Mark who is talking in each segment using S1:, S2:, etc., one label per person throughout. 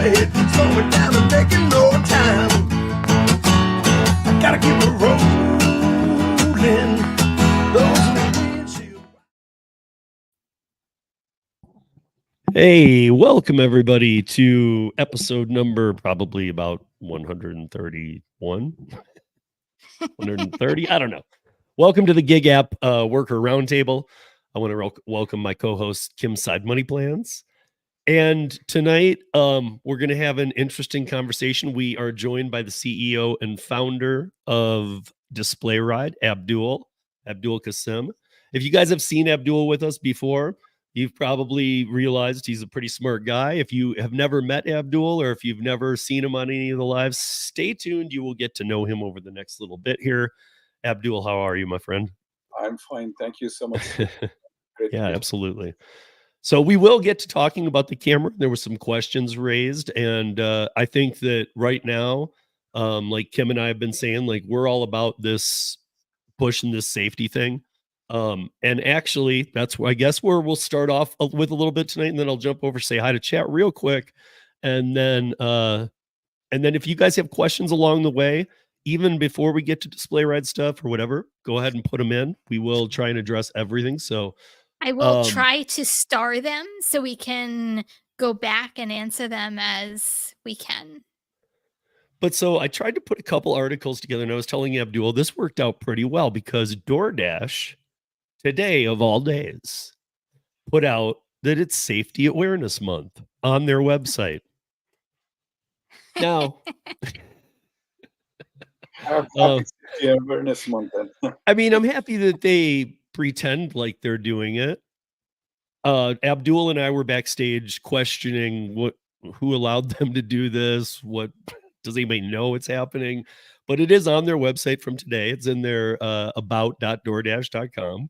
S1: ahead, slow it down and taking no time. I gotta keep it rolling. Those windshield.
S2: Hey, welcome everybody to episode number probably about 131, 130. I don't know. Welcome to the Gig App Worker Roundtable. I want to welcome my co-host Kim Side Money Plans. And tonight, we're going to have an interesting conversation. We are joined by the CEO and founder of Dlivrd, Abdul Qasim. If you guys have seen Abdul with us before, you've probably realized he's a pretty smart guy. If you have never met Abdul or if you've never seen him on any of the lives, stay tuned. You will get to know him over the next little bit here. Abdul, how are you, my friend?
S3: I'm fine. Thank you so much.
S2: Yeah, absolutely. So we will get to talking about the camera. There were some questions raised, and I think that right now, like Kim and I have been saying, like we're all about this pushing this safety thing. And actually, that's where I guess where we'll start off with a little bit tonight, and then I'll jump over, say hi to chat real quick, and then if you guys have questions along the way, even before we get to Dlivrd stuff or whatever, go ahead and put them in. We will try and address everything. So
S4: I will try to star them so we can go back and answer them as we can.
S2: But so I tried to put a couple articles together, and I was telling Abdul this worked out pretty well because DoorDash, today of all days, put out that it's Safety Awareness Month on their website. Now,
S3: Awareness Month.
S2: I mean, I'm happy that they pretend like they're doing it. Abdul and I were backstage questioning who allowed them to do this. What does anybody know it's happening? But it is on their website from today. It's in their about.doordash.com.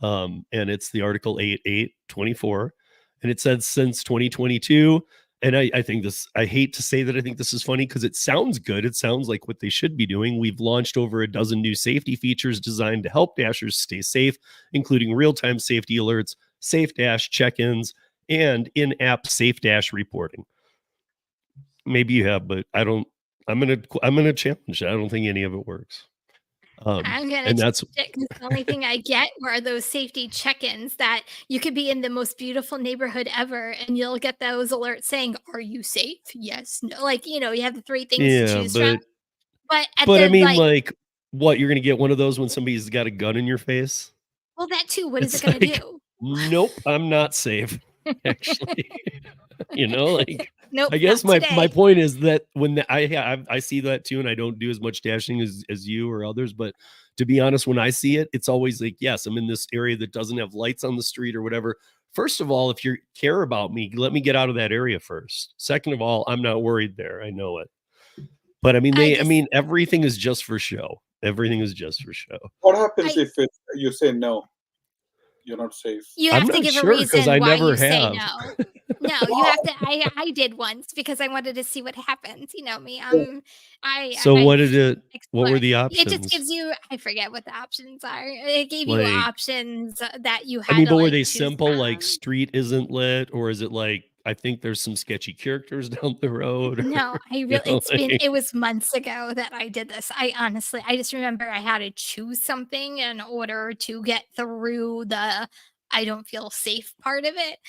S2: And it's the article 8/8/24. And it says since 2022. And I think this, I hate to say that I think this is funny because it sounds good. It sounds like what they should be doing. We've launched over a dozen new safety features designed to help Dashers stay safe, including real-time safety alerts, Safe Dash check-ins, and in-app Safe Dash reporting. Maybe you have, but I don't. I'm gonna challenge it. I don't think any of it works.
S4: I'm gonna check it because the only thing I get are those safety check-ins that you could be in the most beautiful neighborhood ever, and you'll get those alerts saying, "Are you safe? Yes, no." Like you have the three things to choose from. But
S2: I mean, like, what you're gonna get one of those when somebody's got a gun in your face?
S4: Well, that too. What is it gonna do?
S2: Nope, I'm not safe. Actually, like.
S4: Nope,
S2: I guess my point is that when I see that too, and I don't do as much dashing as you or others, but to be honest, when I see it, it's always like, yes, I'm in this area that doesn't have lights on the street or whatever. First of all, if you care about me, let me get out of that area first. Second of all, I'm not worried there. I know it. But I mean, everything is just for show. Everything is just for show.
S3: What happens if you say no? You're not safe.
S4: You have to give a reason why you say no. No, you have to. I did once because I wanted to see what happens. You know me.
S2: What did it? What were the options?
S4: It just gives you. I forget what the options are. It gave you options that you had.
S2: I mean, but were they simple? Like street isn't lit, or is it like I think there's some sketchy characters down the road?
S4: No, it was months ago that I did this. I just remember I had to choose something in order to get through the I don't feel safe part of it.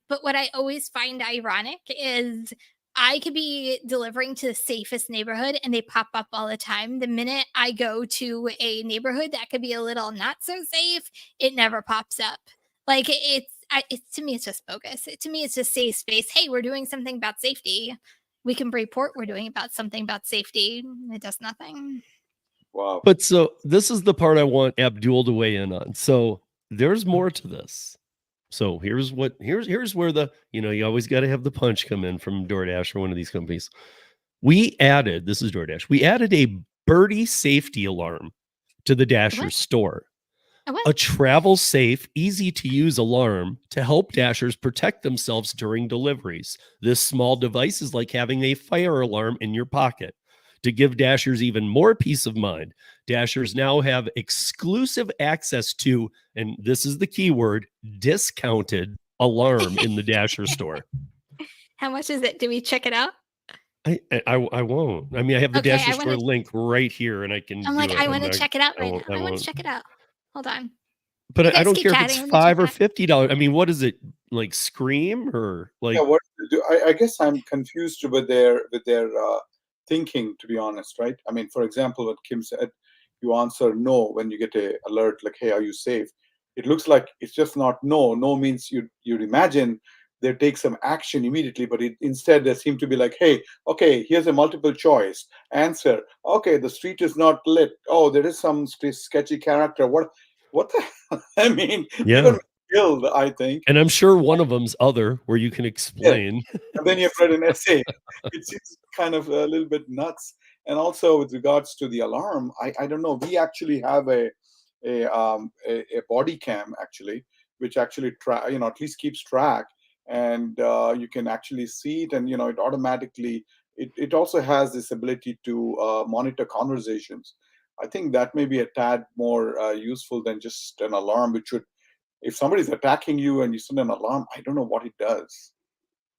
S4: But what I always find ironic is I could be delivering to the safest neighborhood and they pop up all the time. The minute I go to a neighborhood that could be a little not so safe, it never pops up. Like to me, it's just bogus. To me, it's just safe space. Hey, we're doing something about safety. We can report we're doing something about safety. It does nothing.
S3: Wow.
S2: But so this is the part I want Abdul to weigh in on. So there's more to this. So here's where the, you always got to have the punch come in from DoorDash or one of these companies. This is DoorDash. We added a birdie safety alarm to the Dasher store. A travel safe, easy to use alarm to help Dashers protect themselves during deliveries. This small device is like having a fire alarm in your pocket. To give Dashers even more peace of mind, Dashers now have exclusive access to, and this is the key word, discounted alarm in the Dasher store.
S4: How much is it? Do we check it out?
S2: I won't. I mean, I have the
S4: Okay,
S2: Dash
S4: I
S2: Store
S4: wanna
S2: link right here, and I can
S4: I'm
S2: do
S4: like,
S2: it.
S4: I
S2: I'm
S4: wanna
S2: not.
S4: check it out
S2: I
S4: right now.
S2: won't. I
S4: I wanna
S2: won't.
S4: check it out. Hold on.
S2: But
S4: You
S2: I
S4: guys
S2: don't
S4: keep
S2: care if
S4: chatting.
S2: it's
S4: I'm gonna check
S2: $5 or
S4: that.
S2: $50. I mean, what is it like? Scream or
S3: Yeah,
S2: like?
S3: what do I guess I'm confused with their thinking, to be honest, right? I mean, for example, what Kim said, you answer no when you get a alert like, "Hey, are you safe?" It looks like it's just not no. No means you'd imagine they take some action immediately, but instead they seem to be like, "Hey, okay, here's a multiple choice answer. Okay, the street is not lit. Oh, there is some sketchy character. What the hell? I mean, you're
S2: Yeah,
S3: gonna be killed, I think.
S2: and I'm sure one of them's other, where you can
S3: Yeah.
S2: explain.
S3: And then you've read an essay. It seems kind of a little bit nuts. And also with regards to the alarm, I don't know. We actually have a body cam actually, which actually at least keeps track, and you can actually see it, and it automatically. It also has this ability to monitor conversations. I think that may be a tad more useful than just an alarm, which would, if somebody's attacking you and you send an alarm, I don't know what it does.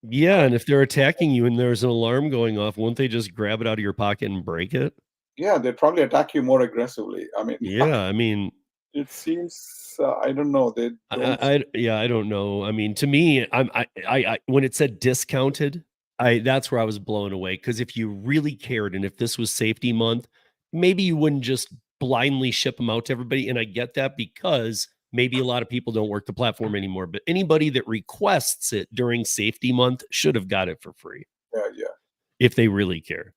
S2: Yeah, and if they're attacking you and there's an alarm going off, won't they just grab it out of your pocket and break it?
S3: Yeah, they probably attack you more aggressively. I mean,
S2: Yeah, I mean,
S3: it seems, I don't know. They don't.
S2: yeah, I don't know. I mean, to me, I when it said discounted, that's where I was blown away. Because if you really cared, and if this was safety month, maybe you wouldn't just blindly ship them out to everybody. And I get that because maybe a lot of people don't work the platform anymore. But anybody that requests it during safety month should have got it for free
S3: Yeah, yeah.
S2: if they really care.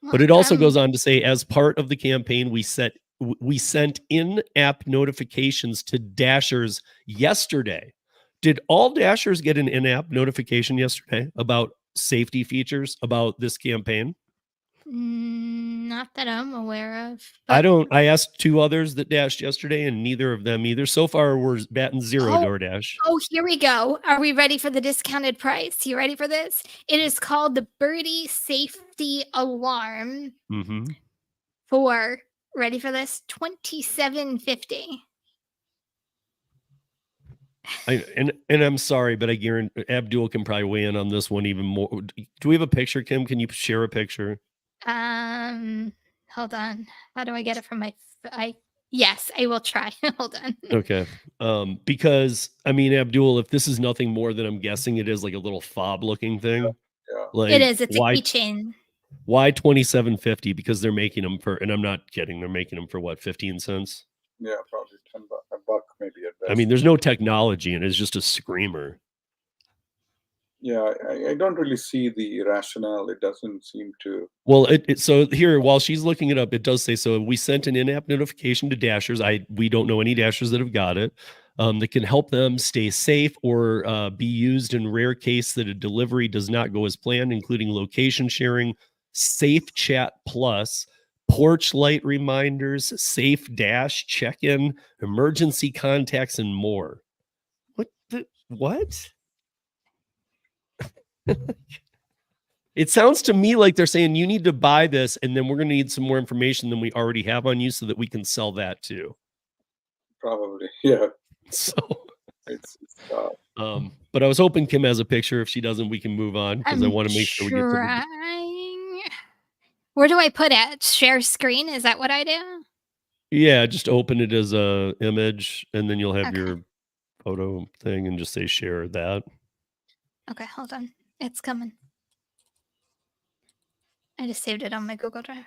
S4: Well,
S2: But it also goes on to say, as part of the campaign, we sent in-app notifications to Dashers yesterday. Did all Dashers get an in-app notification yesterday about safety features about this campaign?
S4: not that I'm aware of.
S2: I
S4: But
S2: don't. I asked two others that dashed yesterday, and neither of them either. So far, we're batting zero
S4: oh,
S2: DoorDash.
S4: here we go. Are we ready for the discounted price? You ready for this? It is called the Birdie Safety Alarm
S2: Mm-hmm.
S4: for, ready for this? $27.50.
S2: And I'm sorry, but I guarantee Abdul can probably weigh in on this one even more. Do we have a picture, Kim? Can you share a picture?
S4: Hold on. How do I get it from my yes, I will try. Hold on.
S2: Okay. Because I mean, Abdul, if this is nothing more than I'm guessing it is like a little fob looking thing,
S3: Yeah,
S4: It
S2: like
S4: is. It's a keychain.
S2: why 27.50? Because they're making them for, and I'm not kidding, they're making them for what, 15 cents?
S3: yeah, probably $10, a buck maybe at
S2: I mean,
S3: best.
S2: there's no technology and it's just a screamer.
S3: Yeah, I don't really see the rationale. It doesn't seem to.
S2: Well, so here, while she's looking it up, it does say so. We sent an in-app notification to Dashers. We don't know any Dashers that have got it. That can help them stay safe or be used in rare case that a delivery does not go as planned, including location sharing, Safe Chat Plus, porch light reminders, Safe Dash check-in, emergency contacts, and more. What? It sounds to me like they're saying you need to buy this, and then we're going to need some more information than we already have on you so that we can sell that too.
S3: Probably, yeah.
S2: So,
S3: It's
S2: but I was hoping Kim has a picture. If she doesn't, we can move on because I
S4: I'm
S2: want to make sure we get to the.
S4: trying. Where do I put it? Share screen? Is that what I do?
S2: Yeah, just open it as a image, and then you'll have
S4: Okay.
S2: your photo thing, and just say share that.
S4: Okay, hold on. It's coming. I just saved it on my Google Drive.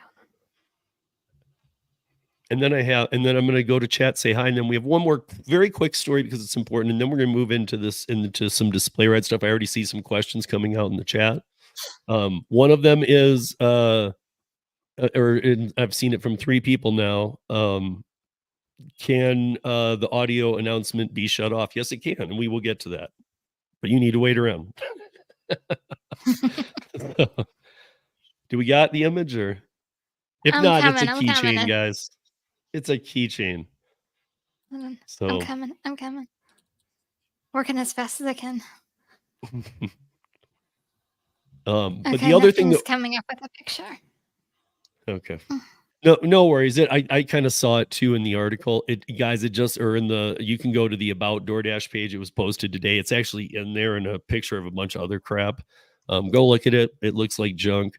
S2: And then I'm going to go to chat, say hi, and then we have one more very quick story because it's important, and then we're going to move into some display ride stuff. I already see some questions coming out in the chat. One of them is, I've seen it from 3 people now. Can the audio announcement be shut off? Yes, it can, and we will get to that. But you need to wait around. Do we got the image, or if not, it's a keychain, guys. It's a keychain. So
S4: I'm coming. Working as fast as I can.
S2: But the other thing that
S4: coming up with a picture.
S2: Okay. No worries. I kind of saw it too in the article. You can go to the About DoorDash page. It was posted today. It's actually in there in a picture of a bunch of other crap. Go look at it. It looks like junk.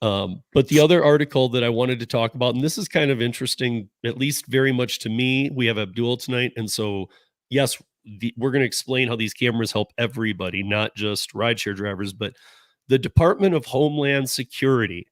S2: But the other article that I wanted to talk about, and this is kind of interesting, at least very much to me, we have Abdul tonight. And so, yes, we're going to explain how these cameras help everybody, not just rideshare drivers, but the Department of Homeland Security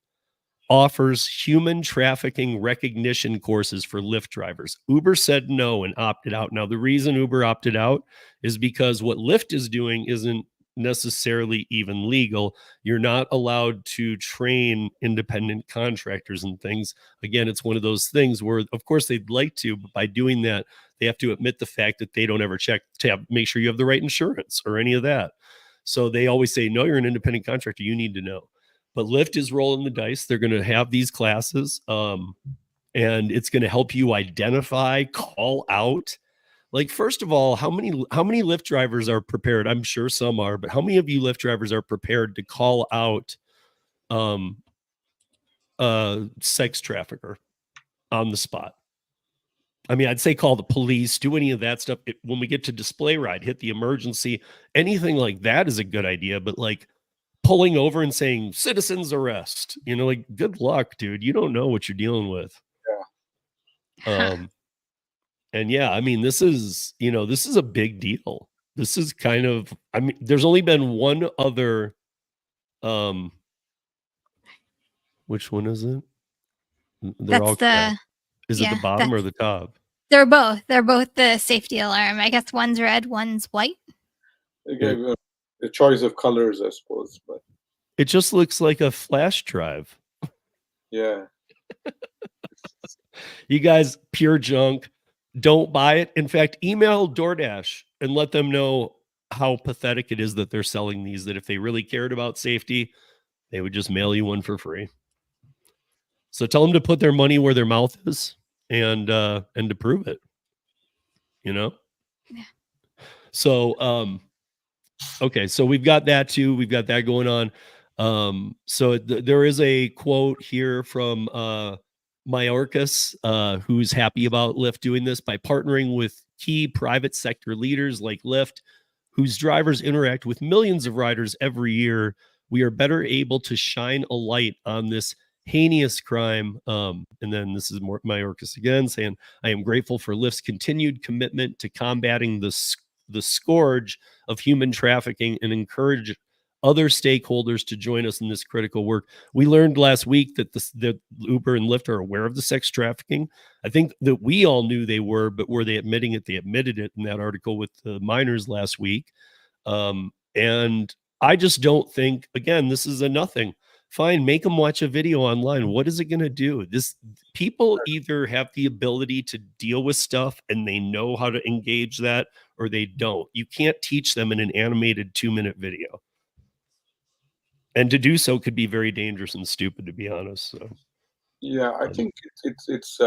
S2: offers human trafficking recognition courses for Lyft drivers. Uber said no and opted out. Now, the reason Uber opted out is because what Lyft is doing isn't necessarily even legal. You're not allowed to train independent contractors and things. Again, it's one of those things where, of course, they'd like to, but by doing that, they have to admit the fact that they don't ever check to make sure you have the right insurance or any of that. So they always say, no, you're an independent contractor. You need to know. But Lyft is rolling the dice. They're going to have these classes, and it's going to help you identify, call out. Like, first of all, how many Lyft drivers are prepared? I'm sure some are, but how many of you Lyft drivers are prepared to call out sex trafficker on the spot? I mean, I'd say call the police, do any of that stuff. When we get to display ride, hit the emergency, anything like that is a good idea. But like pulling over and saying citizens arrest, like good luck, dude. You don't know what you're dealing with.
S3: Yeah.
S2: And yeah, I mean, this is a big deal. This is kind of, I mean, there's only been one other, which one is it? They're all crap. Is it the bottom or the top?
S4: They're both the safety alarm. I guess one's red, one's white.
S3: Again, the choice of colors, I suppose, but
S2: it just looks like a flash drive.
S3: Yeah.
S2: You guys, pure junk. Don't buy it. In fact, email DoorDash and let them know how pathetic it is that they're selling these, that if they really cared about safety, they would just mail you one for free. So tell them to put their money where their mouth is and to prove it, Yeah. So, okay. So we've got that too. We've got that going on. So there is a quote here from Mayorkas, who's happy about Lyft doing this by partnering with key private sector leaders like Lyft, whose drivers interact with millions of riders every year. We are better able to shine a light on this heinous crime. And then this is Mayorkas again saying, I am grateful for Lyft's continued commitment to combating the scourge of human trafficking and encourage other stakeholders to join us in this critical work. We learned last week that that Uber and Lyft are aware of the sex trafficking. I think that we all knew they were, but were they admitting it? They admitted it in that article with the minors last week. And I just don't think, again, this is a nothing. Fine, make them watch a video online. What is it going to do? People either have the ability to deal with stuff and they know how to engage that, or they don't. You can't teach them in an animated 2-minute video. And to do so could be very dangerous and stupid, to be honest. So,
S3: yeah, I think it's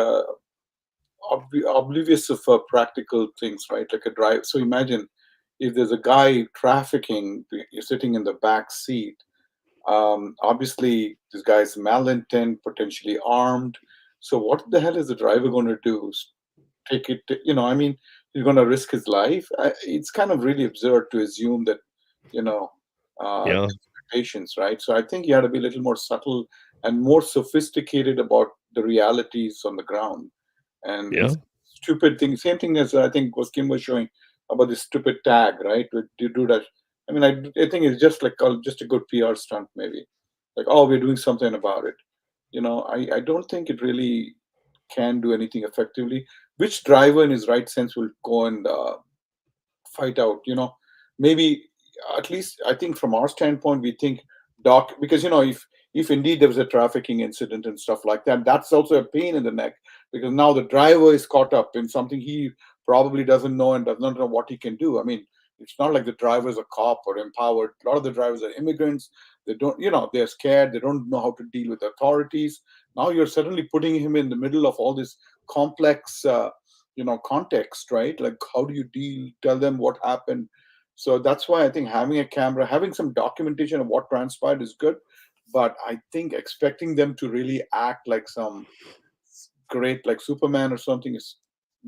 S3: oblivious of practical things, right? Like a drive. So imagine if there's a guy trafficking, you're sitting in the back seat. Obviously, this guy's malintent, potentially armed. So what the hell is the driver going to do? Take it, I mean, he's going to risk his life. It's kind of really absurd to assume that,
S2: yeah.
S3: Patience, right? So I think you have to be a little more subtle and more sophisticated about the realities on the ground. And stupid things, same thing as I think was Kim was showing about this stupid tag, right? You do that. I mean, I think it's just like just a good PR stunt, maybe. Like, oh, we're doing something about it. I don't think it really can do anything effectively. Which driver in his right sense will go and fight out? Maybe at least I think from our standpoint, we think because if indeed there was a trafficking incident and stuff like that, that's also a pain in the neck because now the driver is caught up in something he probably doesn't know and does not know what he can do. I mean, it's not like the driver is a cop or empowered. A lot of the drivers are immigrants. They don't, they're scared. They don't know how to deal with authorities. Now you're suddenly putting him in the middle of all this complex, context, right? Like, how do you tell them what happened? So that's why I think having a camera, having some documentation of what transpired is good. But I think expecting them to really act like some great, like Superman or something, is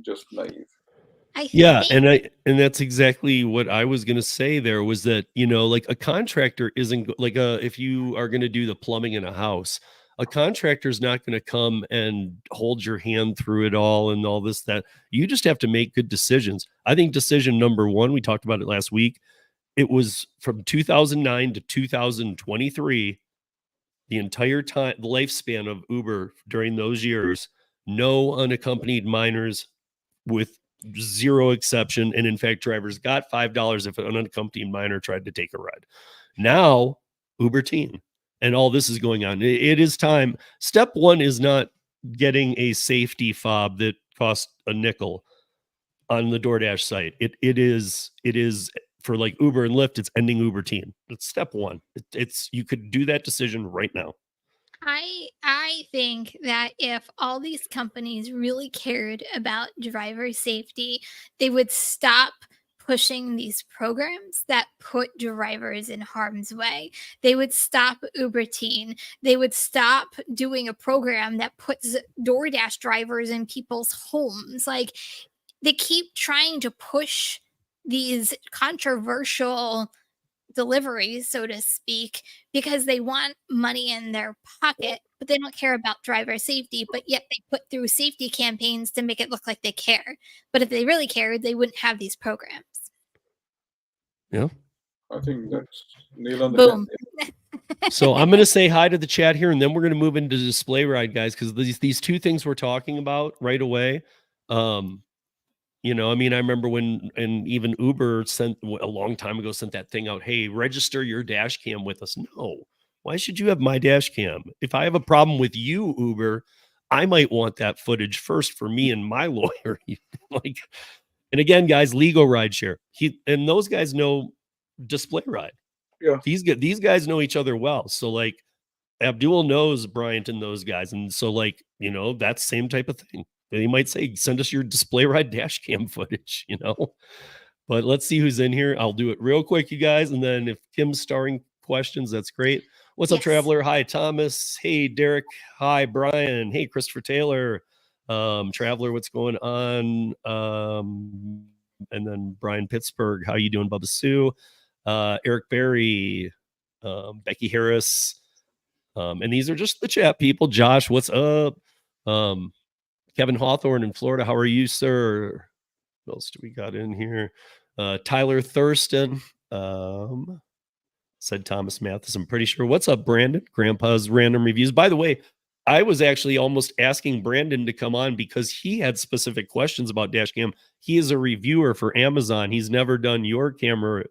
S3: just naive.
S4: I
S2: Yeah,
S4: think
S2: and that's exactly what I was gonna say there was that, like a contractor isn't like if you are gonna do the plumbing in a house, a contractor is not gonna come and hold your hand through it all and all this, that. You just have to make good decisions. I think decision number one, we talked about it last week, it was from 2009 to 2023, the entire time, the lifespan of Uber during those years, no unaccompanied minors with zero exception. And in fact, drivers got $5 if an unaccompanied minor tried to take a ride. Now, Uber Teen and all this is going on. It is time. Step one is not getting a safety fob that costs a nickel on the DoorDash site. It is for like Uber and Lyft, it's ending Uber Teen. It's step one. It's you could do that decision right now.
S4: I think that if all these companies really cared about driver safety, they would stop pushing these programs that put drivers in harm's way. They would stop Uber Teen. They would stop doing a program that puts DoorDash drivers in people's homes. Like, they keep trying to push these controversial deliveries, so to speak, because they want money in their pocket, but they don't care about driver safety. But yet they put through safety campaigns to make it look like they care. But if they really cared, they wouldn't have these programs.
S2: Yeah.
S3: I think that's nail on the
S4: Boom.
S3: head.
S2: So I'm going to say hi to the chat here, and then we're going to move into display ride, guys, because these two things we're talking about right away. I mean, I remember when, and even Uber sent a long time ago, sent that thing out. Hey, register your dash cam with us. No, why should you have my dash cam? If I have a problem with you, Uber, I might want that footage first for me and my lawyer. Like, and again, guys, legal rideshare. And those guys know display ride.
S3: Yeah.
S2: These guys know each other well. So like Abdul knows Bryant and those guys. And so like, that's same type of thing. They might say, send us your display ride dash cam footage, but let's see who's in here. I'll do it real quick, you guys. And then if Kim's starring questions, that's great. What's up,
S4: Yes.
S2: Traveler? Hi, Thomas. Hey, Derek. Hi, Brian. Hey, Christopher Taylor. Traveler, what's going on? And then Brian Pittsburgh. How you doing, Bubba Sue? Eric Berry, Becky Harris. And these are just the chat people. Josh, what's up? Kevin Hawthorne in Florida. How are you, sir? What else do we got in here? Tyler Thurston. Said Thomas Mathis. I'm pretty sure. What's up, Brandon? Grandpa's Random Reviews. By the way, I was actually almost asking Brandon to come on because he had specific questions about DashCam. He is a reviewer for Amazon. He's never done your camera,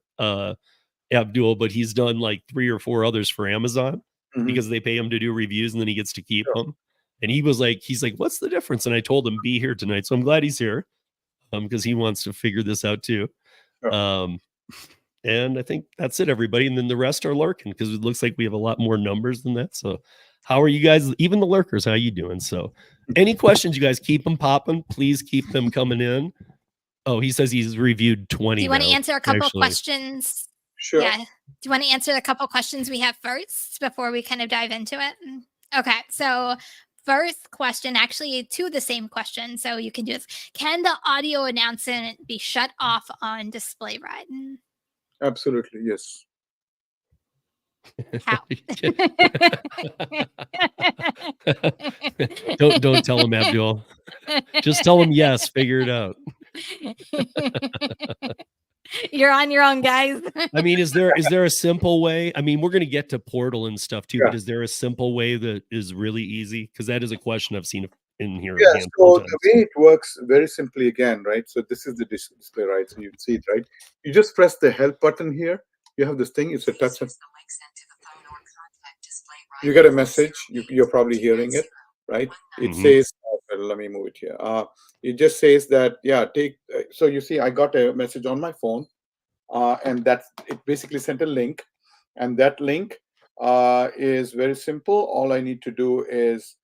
S2: Abdul, but he's done like 3 or 4 others for Amazon because they pay him to do reviews and then he gets to keep them. And he's like, what's the difference? And I told him, be here tonight. So I'm glad he's here because he wants to figure this out too. And I think that's it, everybody. And then the rest are lurking because it looks like we have a lot more numbers than that. So how are you guys? Even the lurkers, how you doing? So any questions, you guys, keep them popping. Please keep them coming in. Oh, he says he's reviewed 20.
S4: Do you want to
S2: now,
S4: answer a couple
S2: actually.
S4: questions?
S3: Sure.
S4: Yeah. Do you want to answer a couple questions we have first before we kind of dive into it? Okay. So first question, actually 2 the same question. So you can do this. Can the audio announcement be shut off on display ride?
S3: Absolutely, yes.
S4: How?
S2: Don't tell him, Abdul. Just tell him yes. Figure it out.
S4: You're on your own, guys.
S2: I mean, is there a simple way? I mean, we're going to get to Portal and stuff too, but is there a simple way that is really easy? Because that is a question I've seen in here.
S3: Yeah, so the way it works very simply again, right? So this is the display, right? So you can see it, right? You just press the help button here. You have this thing. It's a touch. You get a message. You're probably hearing it, right? It says, let me move it here. It just says that, yeah, so you see, I got a message on my phone, and it basically sent a link, and that link is very simple. All I need to do is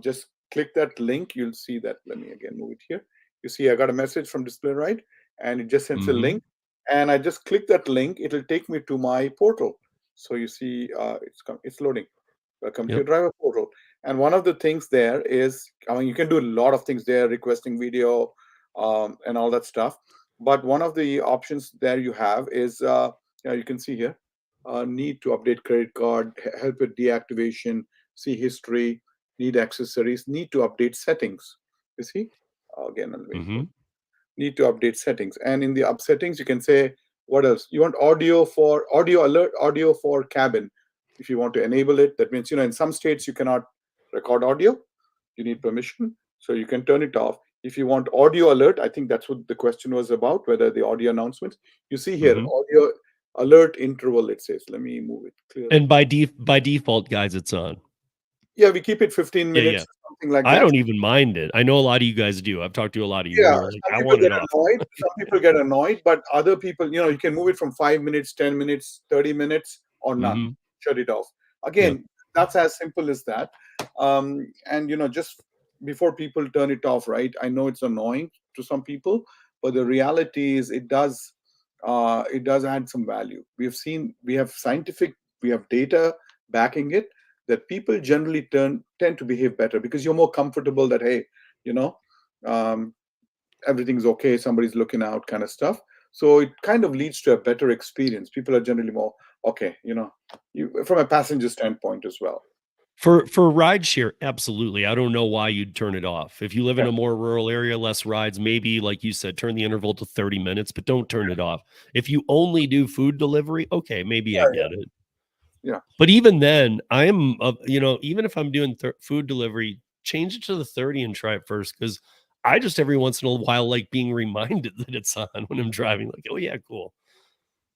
S3: just click that link. You'll see that. Let me again move it here. You see, I got a message from Display Right, and it just sends a link, and I just click that link. It'll take me to my portal. So you see, it's loading. Welcome to your driver portal. And one of the things there is, I mean, you can do a lot of things there, requesting video, and all that stuff. But one of the options there you have is, you can see here, need to update credit card, help with deactivation, see history, need accessories, need to update settings. You see, again, I'll wait for
S2: Mm-hmm.
S3: need to update settings. And in the up settings, you can say what else? You want audio for audio alert, audio for cabin. If you want to enable it, that means, in some states you cannot record audio. You need permission. So you can turn it off. If you want audio alert, I think that's what the question was about, whether the audio announcements. You see here,
S2: Mm-hmm.
S3: audio alert interval, it says. Let me move it clearly.
S2: And by default, guys, it's on.
S3: Yeah, we keep it 15
S2: Yeah,
S3: minutes,
S2: yeah.
S3: something like
S2: I
S3: that.
S2: don't even mind it. I know a lot of you guys do. I've talked to a lot of you who
S3: Yeah,
S2: are like,
S3: some
S2: I
S3: people
S2: want
S3: get
S2: it off.
S3: annoyed. Some people get annoyed, but other people, you can move it from 5 minutes, 10 minutes, 30 minutes, or none.
S2: Mm-hmm.
S3: Shut it off.
S2: Yeah.
S3: Again, that's as simple as that. And just before people turn it off, right? I know it's annoying to some people, but the reality is it does add some value. We have data backing it, that people generally tend to behave better because you're more comfortable that, hey, you know, um, everything's okay, somebody's looking out, kind of stuff. So it kind of leads to a better experience. People are generally more okay, from a passenger standpoint as well.
S2: For rideshare, absolutely. I don't know why you'd turn it off. If you live in
S3: Yeah,
S2: a more rural area, less rides, maybe like you said, turn the interval to 30 minutes, but don't turn it off. If you only do food delivery, okay, maybe I
S3: yeah,
S2: get it.
S3: yeah.
S2: But even then, even if I'm doing food delivery, change it to the 30 and try it first, because I just every once in a while like being reminded that it's on when I'm driving. Like, oh yeah, cool.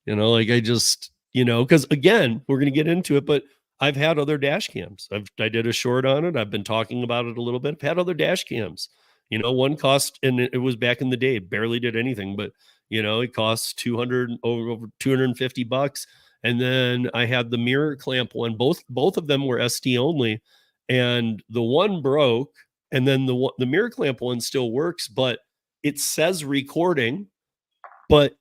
S2: Like I just, because again, we're going to get into it, but I've had other dash cams. I did a short on it. I've been talking about it a little bit. I've had other dash cams. One cost, and it was back in the day, barely did anything, but it costs 200 over $250. And then I had the mirror clamp one. Both of them were SD only, and the one broke, and then the mirror clamp one still works, but it says recording, but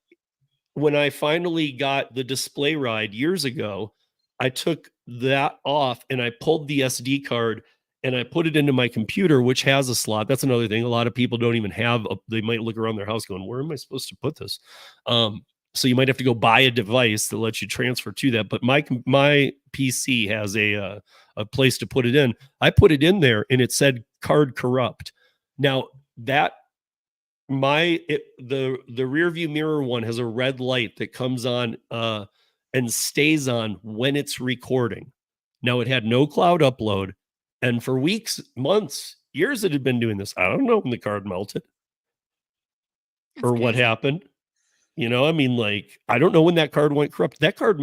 S2: when I finally got the display ride years ago, I took that off and I pulled the SD card and I put it into my computer, which has a slot. That's another thing. A lot of people don't even have they might look around their house going, where am I supposed to put this? So you might have to go buy a device that lets you transfer to that. But my PC has a place to put it in. I put it in there and it said card corrupt. Now that the rear view mirror one has a red light that comes on and stays on when it's recording. Now it had no cloud upload, and for weeks, months, years it had been doing this. I don't know when the card melted
S4: That's
S2: or what
S4: crazy.
S2: happened. Like, I don't know when that card went corrupt. That card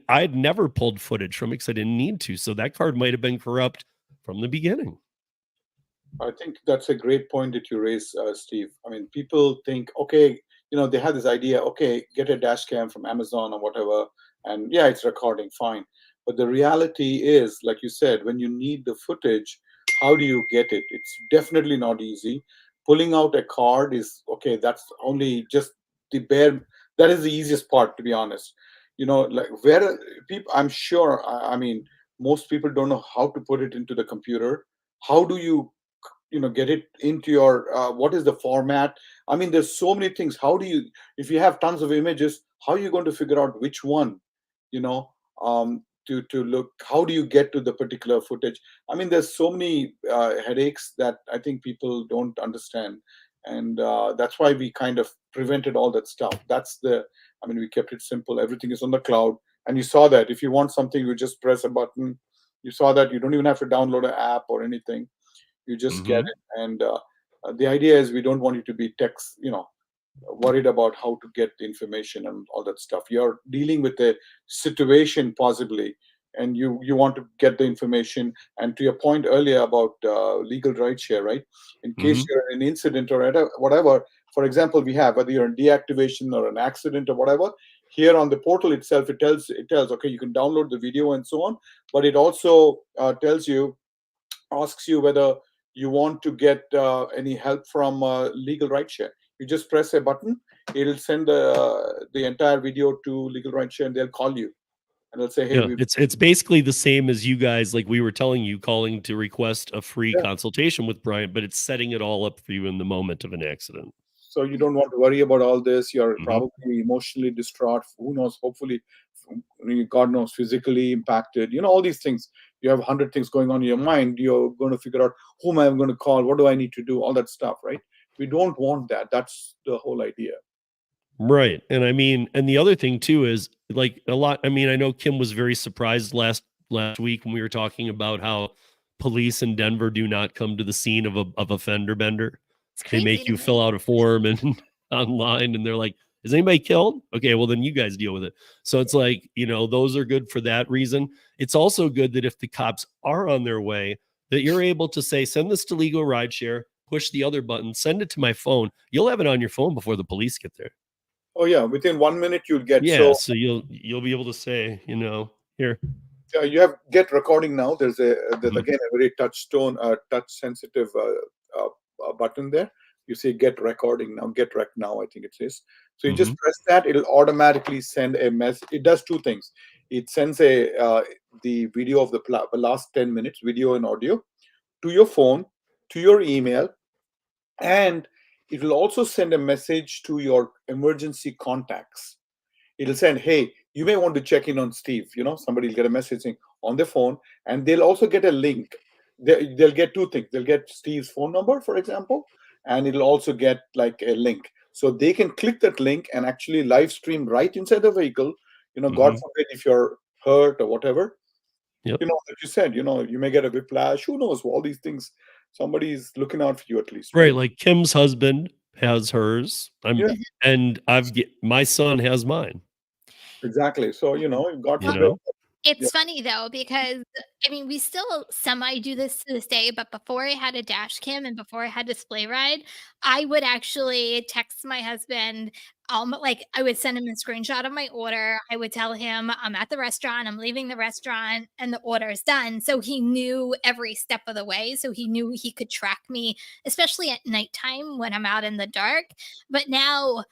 S2: I'd never pulled footage from it because I didn't need to. So that card might have been corrupt from the beginning.
S3: I think that's a great point that you raise, Steve. I mean, people think, okay, they have this idea, okay, get a dash cam from Amazon or whatever, and yeah, it's recording, fine. But the reality is, like you said, when you need the footage, how do you get it? It's definitely not easy. Pulling out a card is okay. That's only just the bare. That is the easiest part, to be honest. Like where people, I'm sure. I mean, most people don't know how to put it into the computer. How do you get it into your what is the format? I mean, there's so many things. How do you, if you have tons of images, how are you going to figure out which one, you know to look, how do you get to the particular footage? I mean, there's so many headaches that I think people don't understand, and that's why we kind of prevented all that stuff. I mean, we kept it simple. Everything is on the cloud, and you saw that if you want something, you just press a button. You saw that you don't even have to download an app or anything. You just get
S2: Mm-hmm.
S3: it. And the idea is we don't want you to be worried about how to get the information and all that stuff. You're dealing with a situation possibly, and you want to get the information. And to your point earlier about legal rideshare, right? In case
S2: Mm-hmm.
S3: you're in an incident or whatever, for example, we have, whether you're in deactivation or an accident or whatever, here on the portal itself, it tells okay, you can download the video and so on, but it also asks you whether you want to get any help from legal rideshare. You just press a button, it'll send the entire video to legal rideshare, and they'll call you. and they'll say, "Hey,
S2: Yeah, it's basically the same as you guys, like we were telling you, calling to request a free
S3: yeah."
S2: consultation with Brian, but it's setting it all up for you in the moment of an accident.
S3: So you don't want to worry about all this. You're
S2: Mhm.
S3: probably emotionally distraught. Who knows? Hopefully, God knows, physically impacted. All these things. You have 100 things going on in your mind. You're going to figure out whom I'm going to call. What do I need to do? All that stuff, right? We don't want that. That's the whole idea.
S2: Right. And I mean, and the other thing too is like a lot. I mean, I know Kim was very surprised last week when we were talking about how police in Denver do not come to the scene of a fender bender.
S4: It's
S2: They
S4: crazy
S2: make
S4: to
S2: you fill
S4: me.
S2: out a form and online, and they're like, "Is anybody killed?" Okay, well then you guys deal with it. So it's like, those are good for that reason. It's also good that if the cops are on their way, that you're able to say, "Send this to legal rideshare." Push the other button, send it to my phone. You'll have it on your phone before the police get there.
S3: Oh yeah, within 1 minute you'll get.
S2: Yeah,
S3: So
S2: so you'll be able to say, here.
S3: you have get recording now. There's
S2: Mhm,
S3: again a very touch sensitive button there. You say get recording now, get rec now, I think it says. So you
S2: mhm,
S3: just press that, it'll automatically send a message. It does two things. It sends the video of the last 10 minutes, video and audio, to your phone, to your email, and it will also send a message to your emergency contacts. It'll send, "Hey, you may want to check in on Steve." Somebody will get a message on their phone, and they'll also get a link. They'll get two things. They'll get Steve's phone number, for example, and it'll also get like a link. So they can click that link and actually live stream right inside the vehicle. God
S2: mhm.
S3: forbid if you're hurt or whatever,
S2: Yep.
S3: like you said, you may get a whiplash. Who knows? All these things, somebody's looking out for you at least,
S2: Right,
S3: right?
S2: like Kim's husband has hers.
S3: Yeah,
S2: And my son has mine,
S3: exactly. So, God
S2: you
S4: Well,
S3: forbid.
S2: know?
S3: Yeah.
S4: it's funny though, because I mean, we still semi do this to this day, but before I had a dash cam and before I had display ride, I would actually text my husband. Like I would send him a screenshot of my order. I would tell him I'm at the restaurant, I'm leaving the restaurant, and the order is done. So he knew every step of the way. So he knew he could track me, especially at nighttime when I'm out in the dark. But now,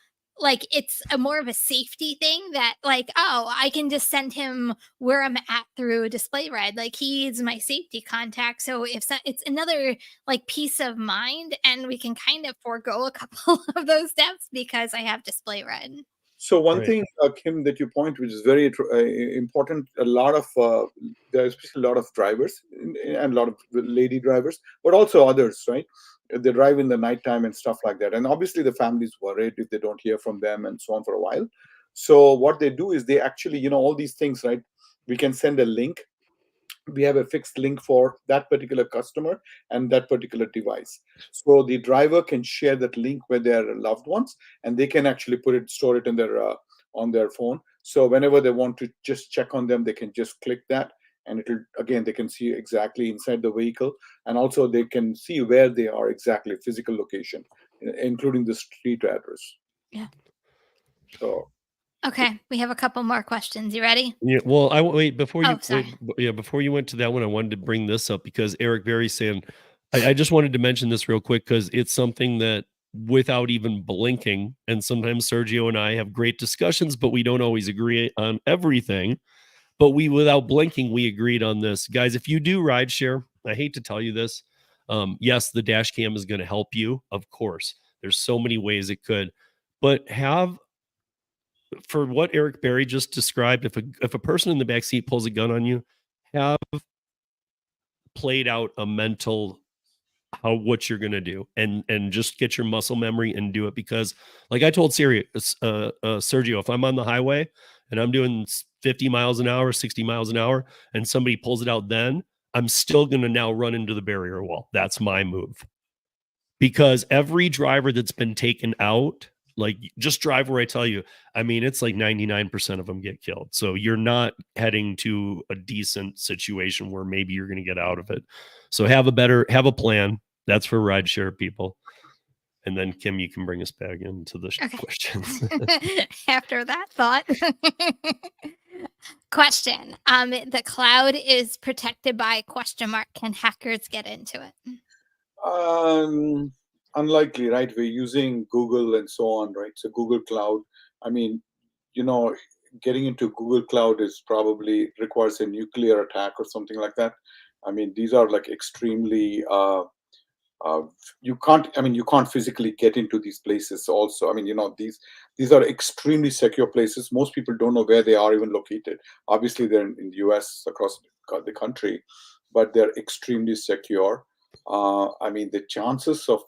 S4: like, it's a more of a safety thing that, like, oh, I can just send him where I'm at through a display ride. Like, he's my safety contact. So if it's another like peace of mind, and we can kind of forego a couple of those steps because I have display ride.
S3: So one
S2: Right.
S3: thing, Kim, that you point, which is very important, a lot of there's especially a lot of drivers and a lot of lady drivers, but also others, right? They drive in the nighttime and stuff like that, and obviously the family's worried if they don't hear from them and so on for a while. So what they do is they actually, all these things, right? We can send a link. We have a fixed link for that particular customer and that particular device, so the driver can share that link with their loved ones, and they can actually store it in their on their phone. So whenever they want to just check on them, they can just click that, and it'll, again, they can see exactly inside the vehicle, and also they can see where they are exactly, physical location, including the street address.
S4: Yeah.
S3: So
S4: Okay. We have a couple more questions. You ready?
S2: Yeah, well, wait, before
S4: Oh,
S2: you
S4: sorry.
S2: yeah, before you went to that one, I wanted to bring this up because Eric Berry's saying, I just wanted to mention this real quick because it's something that without even blinking, and sometimes Sergio and I have great discussions, but we don't always agree on everything. But without blinking, we agreed on this. Guys, if you do rideshare, I hate to tell you this. Yes, the dash cam is going to help you, of course. There's so many ways it could, but for what Eric Berry just described, if a person in the back seat pulls a gun on you, have played out a mental what you're gonna do, and just get your muscle memory and do it, because like I told Sergio, if I'm on the highway and I'm doing 50 miles an hour, 60 miles an hour, and somebody pulls it out, then I'm still gonna now run into the barrier wall. That's my move, because every driver that's been taken out, like, just drive where I tell you. I mean, it's like 99% of them get killed. So you're not heading to a decent situation where maybe you're going to get out of it. So have a plan. That's for rideshare people. And then Kim, you can bring us back into the
S4: Okay.
S2: questions.
S4: After that thought. Question. The cloud is protected by question mark. Can hackers get into it?
S3: Um, unlikely, right? We're using Google and so on, right? So Google Cloud. I mean, you know, getting into Google Cloud is probably requires a nuclear attack or something like that. I mean, these are like extremely you can't, I mean, you can't physically get into these places also. I mean, these are extremely secure places. Most people don't know where they are even located. Obviously they're in the US across the country, but they're extremely secure. I mean, the chances of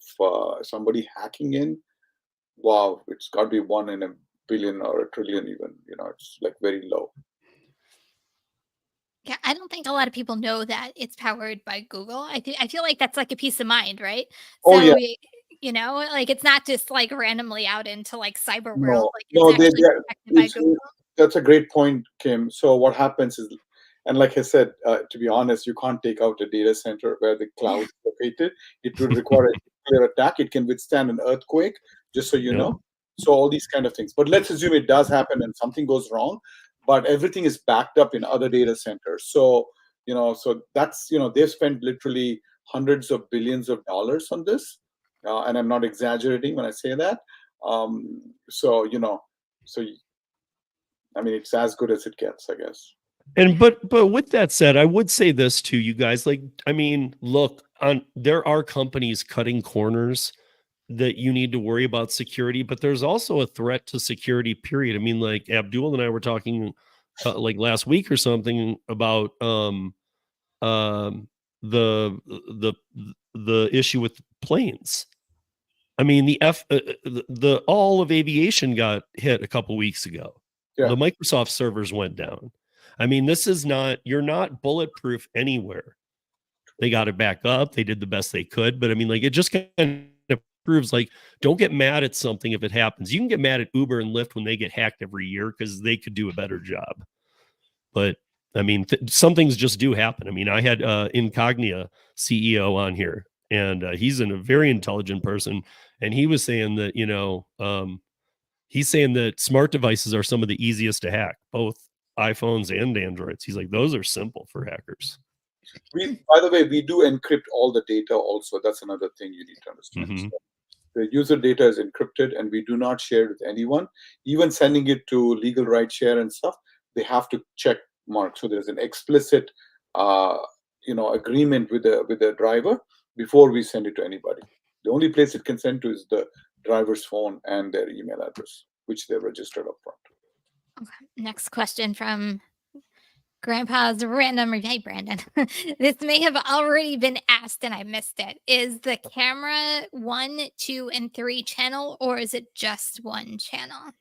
S3: somebody hacking in, wow, it's got to be 1 in a billion or a trillion even. It's like very low.
S4: Yeah, I don't think a lot of people know that it's powered by Google. I feel like that's like a peace of mind, right?
S3: Oh yeah.
S4: So, like it's not just like randomly out into like cyber world,
S3: No,
S4: like it's
S3: no,
S4: actually protected by Google.
S3: that's a great point, Kim. So what happens is, and like I said, to be honest, you can't take out a data center where the cloud
S4: Yeah.
S3: is located. It would require a nuclear attack. It can withstand an earthquake, just so you
S2: Yep.
S3: know. So all these kind of things. But let's assume it does happen and something goes wrong, but everything is backed up in other data centers. So so that's they've spent literally hundreds of billions of dollars on this, and I'm not exaggerating when I say that. So so I mean, it's as good as it gets, I guess.
S2: And but with that said, I would say this to you guys. Like, I mean, look, there are companies cutting corners that you need to worry about security, but there's also a threat to security, period. I mean, like Abdul and I were talking like last week or something about um the the the issue with planes. I mean, the all of aviation got hit a couple weeks ago.
S3: Yeah.
S2: The Microsoft servers went down. I mean, you're not bulletproof anywhere. They got it back up. They did the best they could, but I mean, like, it just kind of proves, like, don't get mad at something if it happens. You can get mad at Uber and Lyft when they get hacked every year because they could do a better job. But I mean, some things just do happen. I mean, I had Incognia CEO on here, and he's a very intelligent person, and he was saying that he's saying that smart devices are some of the easiest to hack, both iPhones and Androids. He's like, those are simple for hackers.
S3: By the way, we do encrypt all the data also. That's another thing you need to understand.
S2: Mhm.
S3: So the user data is encrypted and we do not share it with anyone. Even sending it to legal Rideshare and stuff, they have to check mark. So there's an explicit agreement with the driver before we send it to anybody. The only place it can send to is the driver's phone and their email address, which they've registered upfront.
S4: Okay. Next question from Grandpa's random review. Hey, Brandon. This may have already been asked and I missed it. Is the camera 1, 2, and 3 channel, or is it just one channel?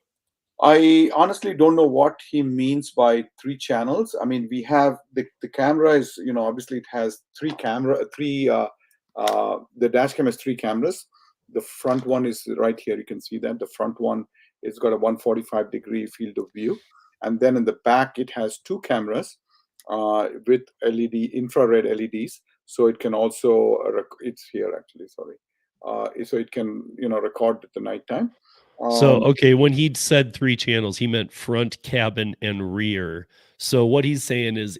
S3: I honestly don't know what he means by 3 channels. I mean, we have the camera is, obviously it has the dash cam has 3 cameras. The front one is right here. You can see that the front one is got a 145-degree field of view. And then in the back, it has 2 cameras with infrared LEDs. So it can also, it's here actually, sorry. So it can, record at the nighttime.
S2: So, okay, when he said 3 channels, he meant front, cabin, and rear. So what he's saying is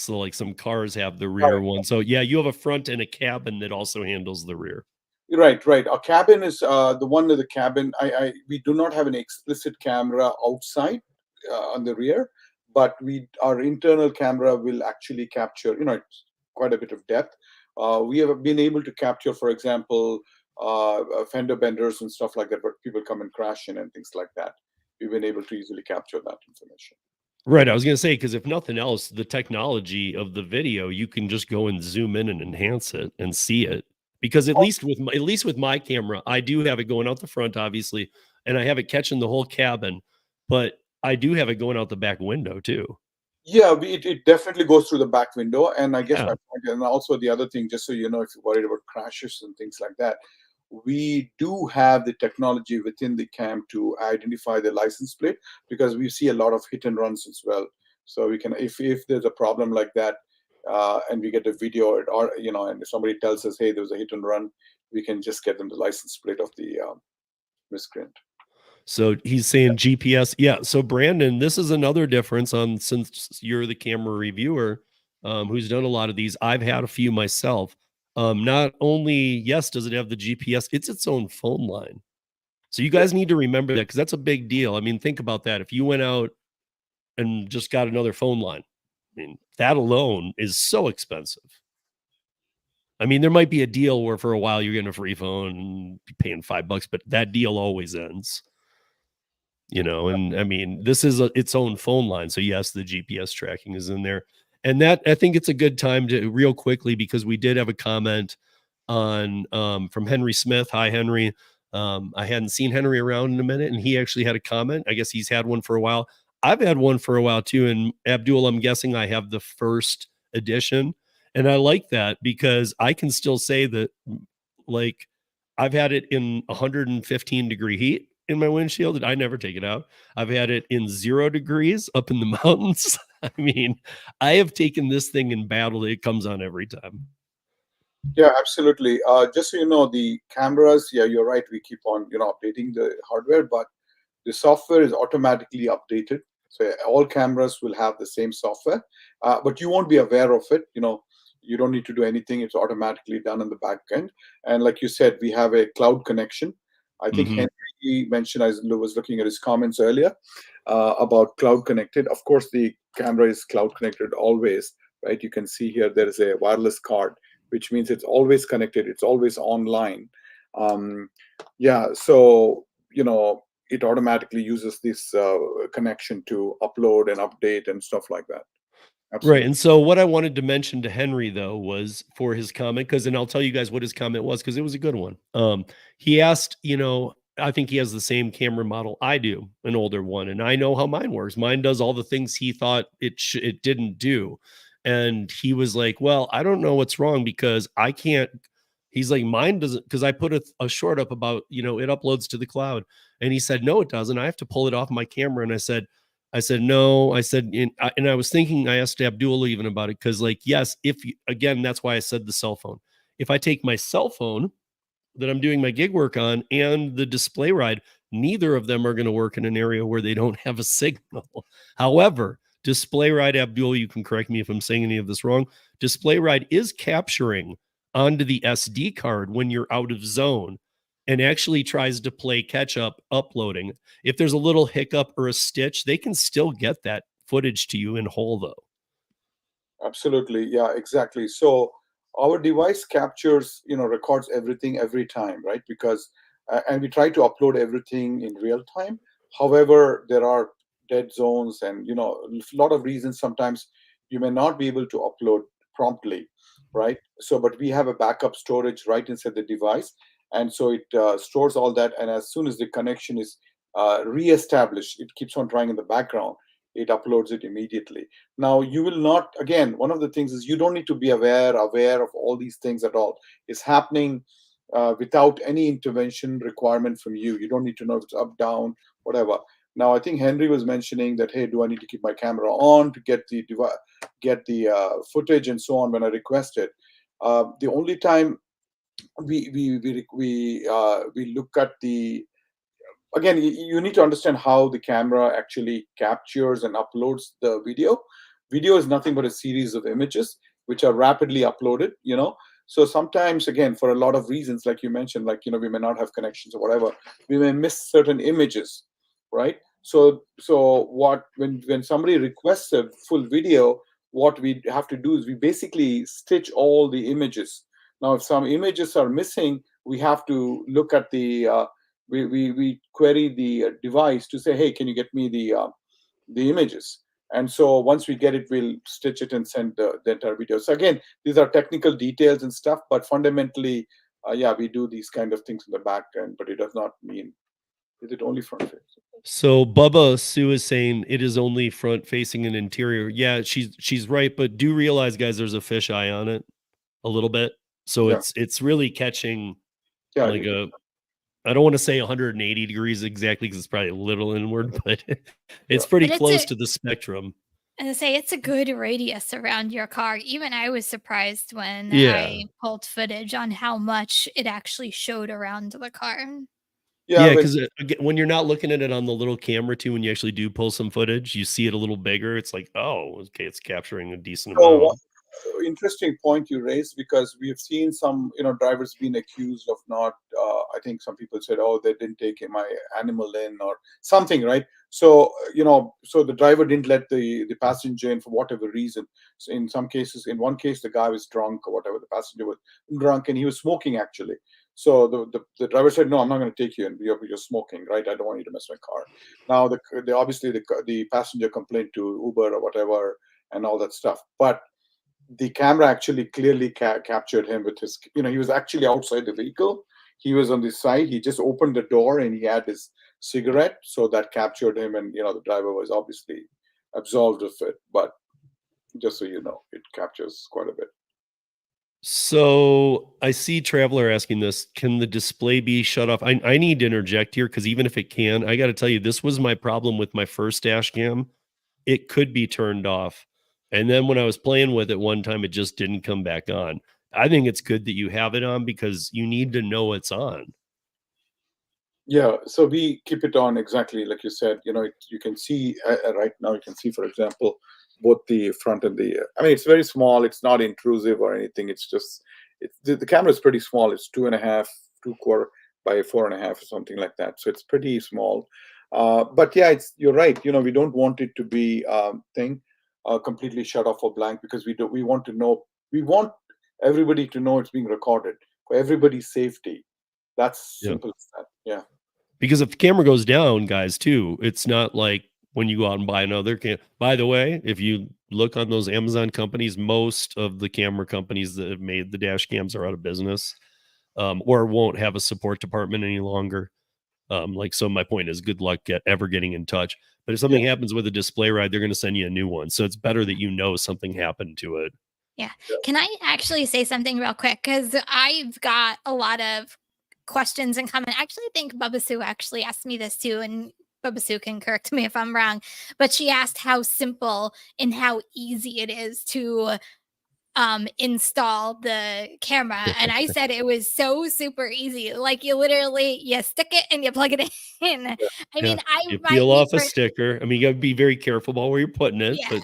S2: like some cars have the rear one. So yeah, you have a front and a cabin that also handles the rear.
S3: Right. Our cabin is the one of the cabin. We do not have an explicit camera outside on the rear, but our internal camera will actually capture, quite a bit of depth. We have been able to capture, for example, fender benders and stuff like that, where people come and crash in and things like that. We've been able to easily capture that information.
S2: Right. I was going to say, because if nothing else, the technology of the video, you can just go and zoom in and enhance it and see it. Because at least with my camera, I do have it going out the front, obviously, and I have it catching the whole cabin, but I do have it going out the back window too.
S3: Yeah, it definitely goes through the back window. And I guess
S2: Yeah.
S3: my point, and also the other thing, just so you know, if you're worried about crashes and things like that, we do have the technology within the cam to identify the license plate, because we see a lot of hit and runs as well. So we can, if there's a problem like that, and we get a video, or and if somebody tells us, hey, there was a hit and run, we can just get them the license plate of the miscreant.
S2: So he's saying GPS. Yeah. So Brandon, this is another difference since you're the camera reviewer, who's done a lot of these. I've had a few myself. Not only, yes, does it have the GPS, it's its own phone line. So you guys need to remember that, because that's a big deal. I mean, think about that. If you went out and just got another phone line. I mean, that alone is so expensive. I mean, there might be a deal where for a while you're getting a free phone and paying $5, but that deal always ends. And I mean, this is its own phone line. So yes, the GPS tracking is in there. And that, I think it's a good time to real quickly, because we did have a comment on from Henry Smith. Hi, Henry. I hadn't seen Henry around in a minute, and he actually had a comment. I guess he's had one for a while. I've had one for a while too. And Abdul, I'm guessing I have the first edition. And I like that because I can still say that, like, I've had it in 115-degree heat in my windshield, and I never take it out. I've had it in 0 degrees up in the mountains. I mean, I have taken this thing and battled it. It comes on every time.
S3: Yeah, absolutely. Just so you know, the cameras, yeah, you're right. We keep on, updating the hardware, but the software is automatically updated. So all cameras will have the same software, but you won't be aware of it. You don't need to do anything. It's automatically done in the back end. And like you said, we have a cloud connection. I think Henry mentioned, I was looking at his comments earlier about cloud connected. Of course, the camera is cloud connected always, right? You can see here there is a wireless card, which means it's always connected. It's always online. So, it automatically uses this connection to upload and update and stuff like that. Absolutely.
S2: Right. And so what I wanted to mention to Henry, though, was for his comment, and I'll tell you guys what his comment was, because it was a good one. He asked, I think he has the same camera model I do, an older one, and I know how mine works. Mine does all the things he thought it didn't do. And he was like, well, I don't know what's wrong, because I can't. He's like, mine doesn't, because I put a short up about, it uploads to the cloud. And he said, no, it doesn't. I have to pull it off my camera. And I said, no, and I was thinking, I asked Abdul even about it, because yes, again, that's why I said the cell phone. If I take my cell phone that I'm doing my gig work on and the display ride, neither of them are going to work in an area where they don't have a signal. However, display ride, Abdul, you can correct me if I'm saying any of this wrong. Display ride is capturing onto the SD card when you're out of zone, and actually tries to play catch up uploading. If there's a little hiccup or a stitch, they can still get that footage to you in whole, though.
S3: Absolutely. Yeah, exactly. So our device captures, records everything every time, right? Because, and we try to upload everything in real time. However, there are dead zones and, a lot of reasons. Sometimes you may not be able to upload promptly, right? So, but we have a backup storage right inside the device. And so it stores all that. And as soon as the connection is reestablished, it keeps on trying in the background. It uploads it immediately. Now, you will not, again, one of the things is you don't need to be aware of all these things at all. It's happening without any intervention requirement from you. You don't need to know if it's up, down, whatever. Now, I think Henry was mentioning that, hey, do I need to keep my camera on to get the footage and so on when I request it? The only time we look at the, again, you need to understand how the camera actually captures and uploads the video. Video is nothing but a series of images which are rapidly uploaded, So sometimes, again, for a lot of reasons, like you mentioned, we may not have connections or whatever, we may miss certain images, right? So when somebody requests a full video, what we have to do is we basically stitch all the images. Now, if some images are missing, we have to look at the we query the device to say, hey, can you get me the images? And so once we get it, we'll stitch it and send the entire video. So again, these are technical details and stuff, but fundamentally, we do these kind of things in the back end, but it does not mean, is it only front facing?
S2: So Bubba Sue is saying it is only front facing and interior. Yeah, she's right, but do realize, guys, there's a fisheye on it a little bit. So it's really catching I don't want to say 180 degrees exactly, because it's probably a little inward, but it's pretty close to the spectrum.
S4: And I say it's a good radius around your car. Even I was surprised when I pulled footage on how much it actually showed around the car.
S2: Yeah, because when you're not looking at it on the little camera too, when you actually do pull some footage, you see it a little bigger. It's like, oh, okay, it's capturing a decent amount.
S3: interesting point you raised, because we have seen some, drivers being accused of not. I think some people said, "Oh, they didn't take my animal in," or something, right? So, so the driver didn't let the passenger in for whatever reason. So in some cases, in one case, the guy was drunk or whatever. The passenger was drunk and he was smoking actually. So the driver said, "No, I'm not going to take you in. You're smoking, right? I don't want you to mess my car." Now, obviously the passenger complained to Uber or whatever and all that stuff, but the camera actually clearly captured him with his, he was actually outside the vehicle. He was on the side. He just opened the door and he had his cigarette. So that captured him. And, the driver was obviously absolved of it. But just so you know, it captures quite a bit.
S2: So I see Traveler asking this, can the display be shut off? I need to interject here, because even if it can, I got to tell you, this was my problem with my first dash cam. It could be turned off. And then when I was playing with it one time, it just didn't come back on. I think it's good that you have it on, because you need to know it's on.
S3: Yeah, so we keep it on exactly like you said. You can see right now. You can see, for example, both the front and the. I mean, it's very small. It's not intrusive or anything. It's just the camera is pretty small. It's 2.5, 2/4 by 4.5 or something like that. So it's pretty small. But yeah, you're right. We don't want it to be completely shut off or blank, because we want to know. We want everybody to know it's being recorded for everybody's safety. That's
S2: Yeah.
S3: simple as that. Yeah.
S2: Because if the camera goes down, guys, too, it's not like when you go out and buy another cam. By the way, if you look on those Amazon companies, most of the camera companies that have made the dash cams are out of business, or won't have a support department any longer. So my point is, good luck ever getting in touch. But if something happens with a display ride, they're going to send you a new one. So it's better that something happened to it.
S4: Yeah. Can I actually say something real quick? Because I've got a lot of questions and comments. I actually think Bubba Sue actually asked me this too, and Bubba Sue can correct me if I'm wrong. But she asked how simple and how easy it is to install the camera, and I said it was so super easy. Like you stick it and you plug it in. I mean,
S2: You
S4: might
S2: peel
S4: be
S2: off a sticker. I mean, you got to be very careful about where you're putting it,
S4: Yeah.
S2: but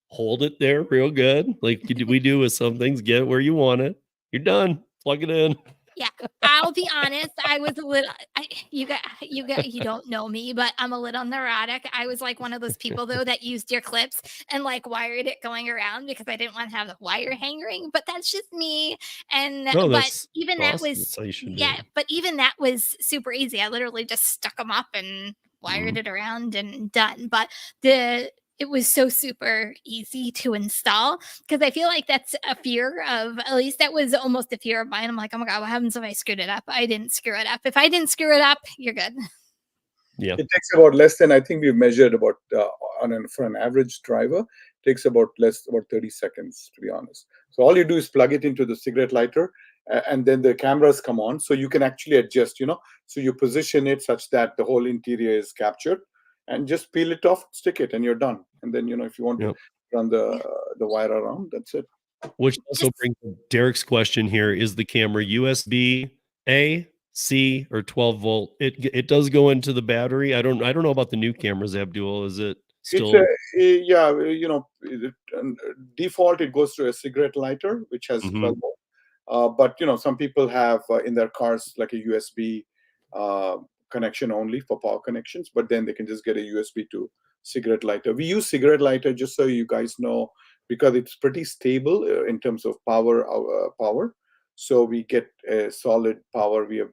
S2: hold it there real good, like we do with some things. Get it where you want it. You're done. Plug it in.
S4: Yeah, I'll be honest. I was a little. You don't know me, but I'm a little neurotic. I was like one of those people though that used your clips and like wired it going around, because I didn't want to have the wire hanging. But that's just me. And
S2: No,
S4: but
S2: that's
S4: even that
S2: awesome.
S4: was
S2: That's how you should do
S4: yeah.
S2: it.
S4: But even that was super easy. I literally just stuck them up and wired it around and done. But it was so super easy to install, because I feel like that's a fear of, at least that was almost a fear of mine. I'm like, oh my God, what happens if I screwed it up? I didn't screw it up. If I didn't screw it up, you're good.
S2: Yeah.
S3: It takes about less than, I think we've measured about for an average driver, takes about 30 seconds, to be honest. So all you do is plug it into the cigarette lighter, and then the cameras come on. So you can actually adjust, so you position it such that the whole interior is captured, and just peel it off, stick it, and you're done. And then, if you want to run the wire around, that's it.
S2: Which also brings Derek's question here: is the camera USB A, C, or 12 volt? It does go into the battery. I don't know about the new cameras, Abdul. Is it still?
S3: Default it goes to a cigarette lighter, which has 12 volt. But some people have in their cars like a USB connection only for power connections, but then they can just get a USB to cigarette lighter. We use cigarette lighter, just so you guys know, because it's pretty stable in terms of power. So we get a solid power. We have,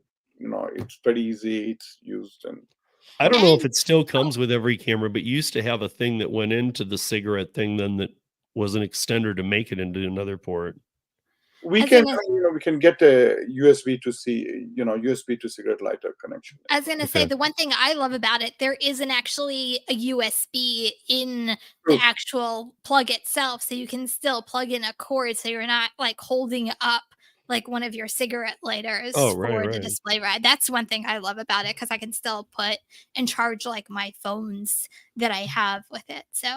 S3: it's pretty easy. It's used. And
S2: I don't know if it still comes with every camera, but you used to have a thing that went into the cigarette thing, then that was an extender to make it into another port.
S3: We can get a USB to USB to cigarette lighter connection.
S4: I was going to say, the one thing I love about it, there isn't actually a USB in the actual plug itself. So you can still plug in a cord. So you're not like holding up like one of your cigarette lighters for the display ride. That's one thing I love about it, because I can still put and charge like my phones that I have with it. So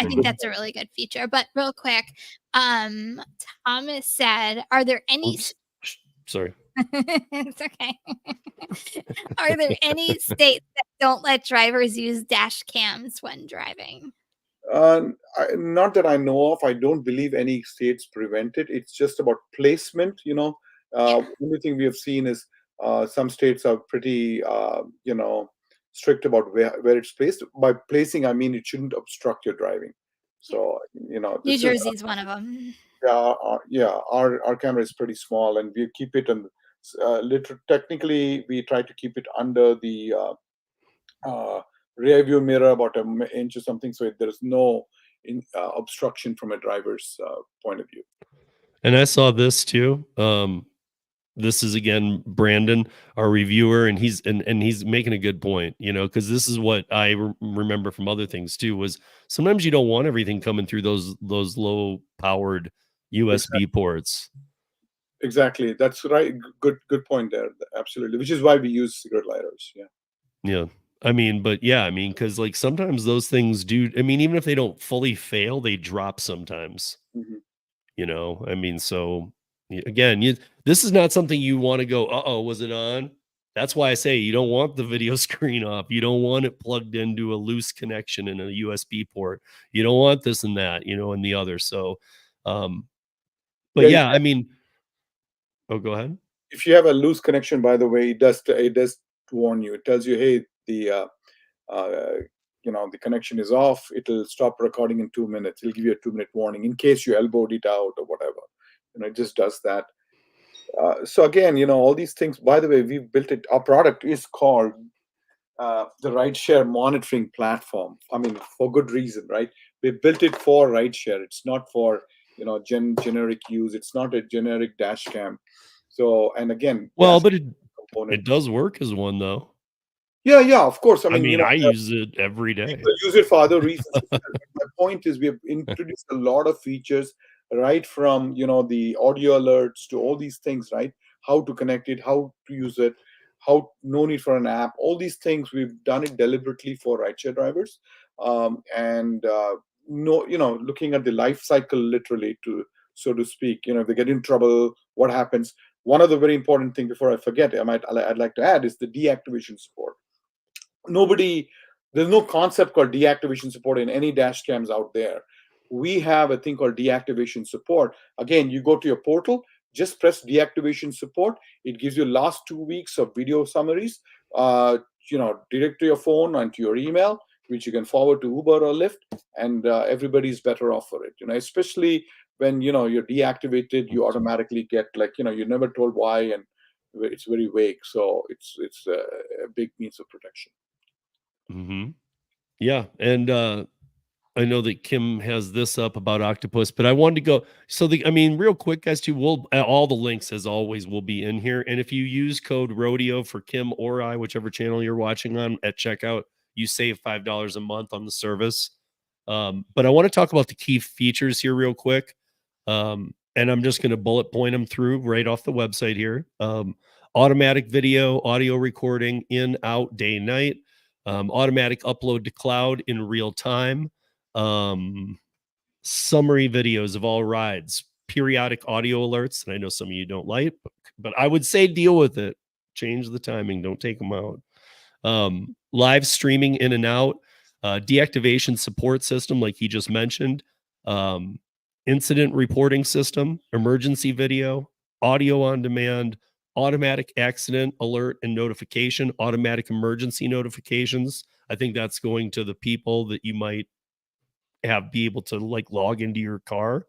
S4: I think that's a really good feature. But real quick, Thomas said, are there any...
S2: Sorry.
S4: It's okay. Are there any states that don't let drivers use dash cams when driving?
S3: Not that I know of. I don't believe any states prevent it. It's just about placement.
S4: Yeah.
S3: Only thing we have seen is some states are pretty, strict about where it's placed. By placing, I mean it shouldn't obstruct your driving. So,
S4: New
S3: this is
S4: Jersey is one of them.
S3: our camera is pretty small, and we keep it on. Technically, we try to keep it under the rear view mirror, about an inch or something, so there's no obstruction from a driver's point of view.
S2: And I saw this too. This is again Brandon, our reviewer, and he's making a good point, because this is what I remember from other things too, was sometimes you don't want everything coming through those low powered USB ports.
S3: Exactly, that's right. Good point there. Absolutely, which is why we use cigarette lighters.
S2: Yeah. Because like sometimes those things do. I mean, even if they don't fully fail, they drop sometimes.
S3: Mhm.
S2: So again, this is not something you want to go, was it on? That's why I say you don't want the video screen off. You don't want it plugged into a loose connection in a USB port. You don't want this and that, and the other. So, but
S3: Yeah,
S2: yeah, I mean, go ahead.
S3: if you have a loose connection, by the way, it does warn you. It tells you, hey, the connection is off. It'll stop recording in 2 minutes. It'll give you a 2-minute warning in case you elbowed it out or whatever. It just does that. So again, all these things. By the way, we've built it. Our product is called the Rideshare monitoring platform. I mean, for good reason, right? We built it for rideshare. It's not for generic use. It's not a generic dash cam. So, and again,
S2: Well,
S3: dash
S2: but
S3: component.
S2: it does work as one though.
S3: Yeah, of course. I
S2: I
S3: mean,
S2: mean, I use it every day.
S3: people use it for other reasons. My point is, we have introduced a lot of features, right from the audio alerts to all these things, right? How to connect it, how to use it, how no need for an app. All these things we've done it deliberately for rideshare drivers, and no, looking at the life cycle literally, to so to speak. If they get in trouble, what happens? One of the very important thing, before I forget, I'd like to add, is the deactivation support. There's no concept called deactivation support in any dash cams out there. We have a thing called deactivation support. Again, you go to your portal, just press deactivation support. It gives you last 2 weeks of video summaries, direct to your phone and to your email, which you can forward to Uber or Lyft, and everybody's better off for it. Especially when you're deactivated, you automatically get, you're never told why, and it's very vague. So it's a big means of protection.
S2: Mm-hmm. Yeah, and I know that Kim has this up about Octopus, but I wanted to go. So real quick, guys, too. All the links, as always, will be in here. And if you use code Rodeo for Kim or I, whichever channel you're watching on at checkout, you save $5 a month on the service. But I want to talk about the key features here real quick. And I'm just going to bullet point them through right off the website here. Automatic video, audio recording, in, out, day, night. Automatic upload to cloud in real time. Summary videos of all rides, periodic audio alerts, and I know some of you don't like, but I would say deal with it. Change the timing, don't take them out. Live streaming in and out, deactivation support system, like he just mentioned, incident reporting system, emergency video, audio on demand, automatic accident alert and notification, automatic emergency notifications. I think that's going to the people that you might be able to log into your car.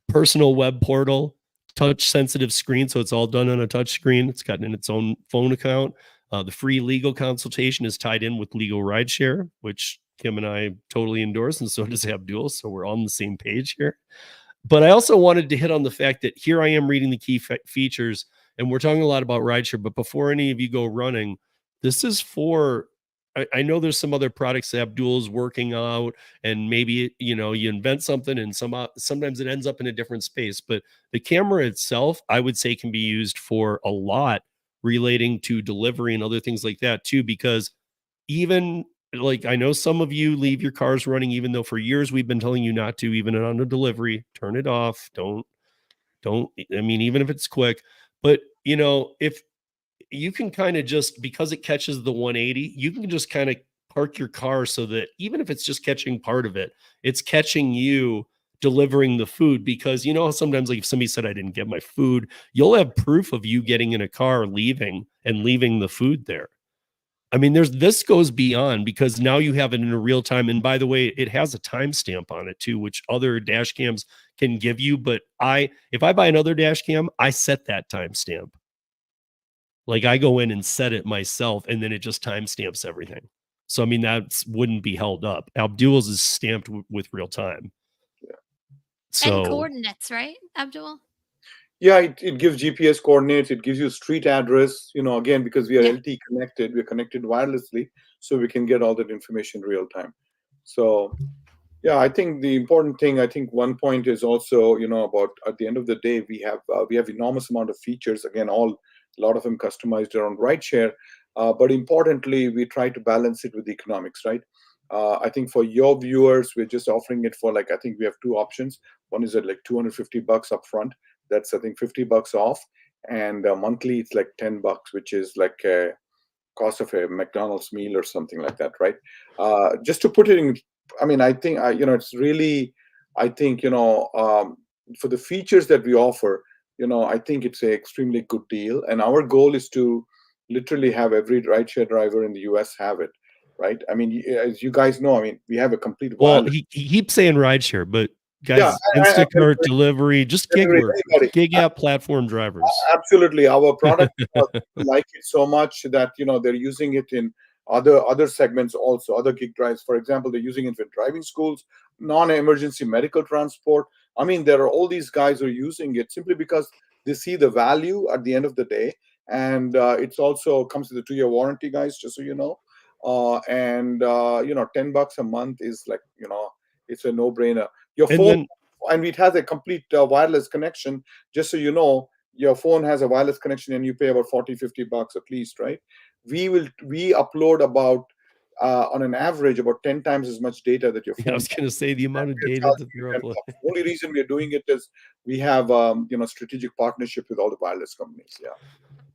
S2: Personal web portal, touch sensitive screen, so it's all done on a touch screen. It's got in its own phone account. The free legal consultation is tied in with Legal Rideshare, which Kim and I totally endorse, and so does Abdul. So we're on the same page here. But I also wanted to hit on the fact that here I am reading the key features, and we're talking a lot about rideshare. But before any of you go running, this is for. I know there's some other products that Abdul's working out, and maybe you invent something, and sometimes it ends up in a different space. But the camera itself, I would say, can be used for a lot relating to delivery and other things like that too. Because even I know some of you leave your cars running, even though for years we've been telling you not to, even on a delivery, turn it off. Don't, even if it's quick, but if you can kind of just, because it catches the 180, you can just kind of park your car so that even if it's just catching part of it, it's catching you delivering the food. Because you know, sometimes like if somebody said I didn't get my food, you'll have proof of you getting in a car, leaving the food there. I mean, this goes beyond, because now you have it in a real time. And by the way, it has a timestamp on it too, which other dash cams can give you. But if I buy another dash cam, I set that timestamp. Like I go in and set it myself, and then it just timestamps everything. So I mean, that wouldn't be held up. Abdul's is stamped with real time.
S3: Yeah.
S2: So
S4: and coordinates, right, Abdul?
S3: Yeah, it gives GPS coordinates. It gives you street address. Again, because we are
S4: Yeah.
S3: LTE connected, we're connected wirelessly, so we can get all that information real time. So, yeah, I think the important thing. I think one point is also, about at the end of the day, we have enormous amount of features. Again, a lot of them customized around rideshare. But importantly, we try to balance it with the economics, right? I think for your viewers, we're just offering it for I think we have two options. One is at like $250 upfront. That's I think $50 off, and monthly it's like $10, which is like a cost of a McDonald's meal or something like that, right? Just to put it in, I mean, I think it's really, I think for the features that we offer, I think it's a extremely good deal, and our goal is to literally have every rideshare driver in the U.S. have it, right? I mean, as you guys know, I mean, we have a complete
S2: well,
S3: wireless.
S2: he keeps saying rideshare, but guys,
S3: Yeah,
S2: Instacart delivery, just gig
S3: delivery,
S2: work,
S3: anybody.
S2: gig app platform drivers.
S3: Absolutely, our product people like it so much that they're using it in other segments also, other gig drives. For example, they're using it for driving schools, non-emergency medical transport. I mean, there are all these guys who are using it simply because they see the value at the end of the day, and it's also comes with a 2-year warranty, guys. Just so you know, and $10 a month is it's a no-brainer. Your
S2: And
S3: phone,
S2: then
S3: and it has a complete wireless connection. Just so you know, your phone has a wireless connection and you pay about $40-50 at least, right? We upload about on an average about 10 times as much data that your
S2: I
S3: phone
S2: was going to say the amount of
S3: we're
S2: data
S3: charging
S2: that
S3: you
S2: they're
S3: $10.
S2: uploading.
S3: The only reason we're doing it is we have strategic partnership with all the wireless companies. Yeah.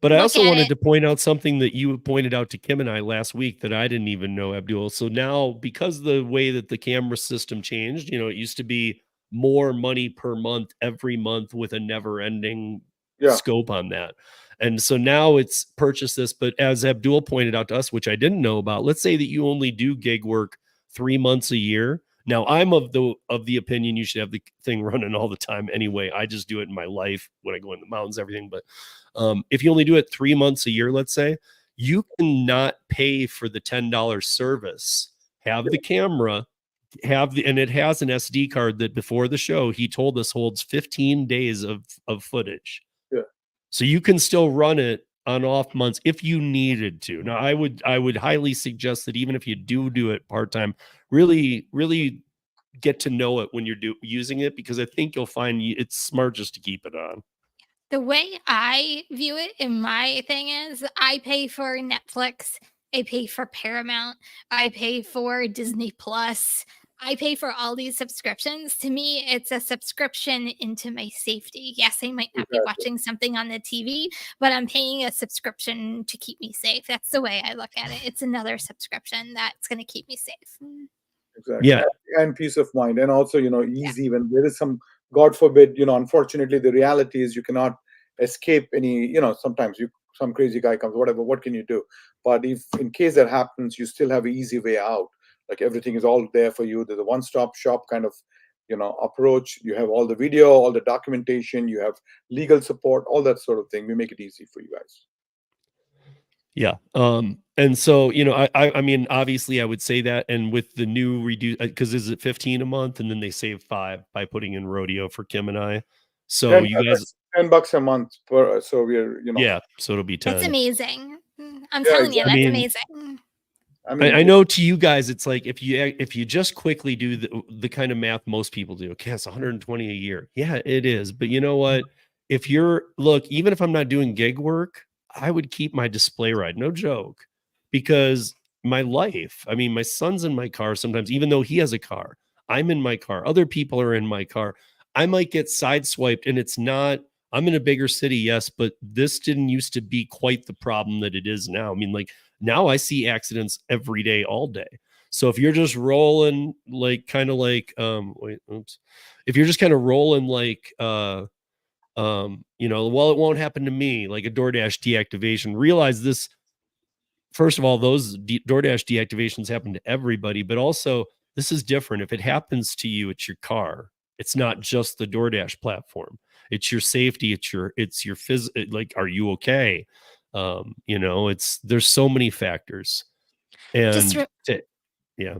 S2: But I
S4: Look
S2: also
S4: at
S2: wanted
S4: it.
S2: to point out something that you pointed out to Kim and I last week that I didn't even know, Abdul. So now, because the way that the camera system changed, it used to be more money per month every month with a never ending
S3: Yeah.
S2: scope on that. And so now it's purchase this. But as Abdul pointed out to us, which I didn't know about, let's say that you only do gig work 3 months a year. Now I'm of the opinion you should have the thing running all the time anyway. I just do it in my life when I go in the mountains, everything. But if you only do it 3 months a year, let's say, you cannot pay for the $10 service, have the camera, and it has an SD card that before the show, he told us holds 15 days of footage.
S3: Yeah.
S2: So you can still run it on off months if you needed to. Now, I would highly suggest that even if you do it part-time, really, really get to know it when you're using it, because I think you'll find it's smart just to keep it on.
S4: The way I view it in my thing is I pay for Netflix, I pay for Paramount, I pay for Disney Plus. I pay for all these subscriptions. To me, it's a subscription into my safety. Yes, I might not be
S3: Exactly.
S4: watching something on the TV, but I'm paying a subscription to keep me safe. That's the way I look at it. It's another subscription that's going to keep me safe.
S3: Exactly.
S2: Yeah.
S3: And peace of mind, and also easy when there is some, God forbid, unfortunately the reality is you cannot escape any, sometimes some crazy guy comes, whatever, what can you do? But if in case that happens, you still have an easy way out. Like everything is all there for you. There's a one-stop shop kind of approach. You have all the video, all the documentation, you have legal support, all that sort of thing. We make it easy for you guys.
S2: Yeah. And so, I mean, obviously I would say that, and with the new reduce, because is it 15 a month, and then they save 5 by putting in Rodeo for Kim and I. So
S3: 10,
S2: you guys,
S3: $10 a month per, so we're
S2: yeah, so it'll be 10.
S4: That's amazing. I'm
S3: Yeah,
S4: telling you,
S2: I
S4: that's
S2: mean,
S4: amazing.
S3: I mean,
S2: I know to you guys, it's like if you just quickly do the kind of math most people do, okay, it's 120 a year. Yeah, it is. But you know what? Even if I'm not doing gig work, I would keep my display ride. No joke. Because my life, I mean, my son's in my car sometimes, even though he has a car, I'm in my car. Other people are in my car. I might get sideswiped, and it's not I'm in a bigger city, yes, but this didn't used to be quite the problem that it is now. I mean, like now I see accidents every day, all day. So if you're just rolling like kind of like if you're just kind of rolling like you know, well, it won't happen to me, like a DoorDash deactivation. Realize this, first of all, those DoorDash deactivations happen to everybody, but also this is different. If it happens to you, it's your car. It's not just the DoorDash platform. It's your safety. It's your like, are you okay? You know, there's so many factors.
S4: Just
S2: And yeah.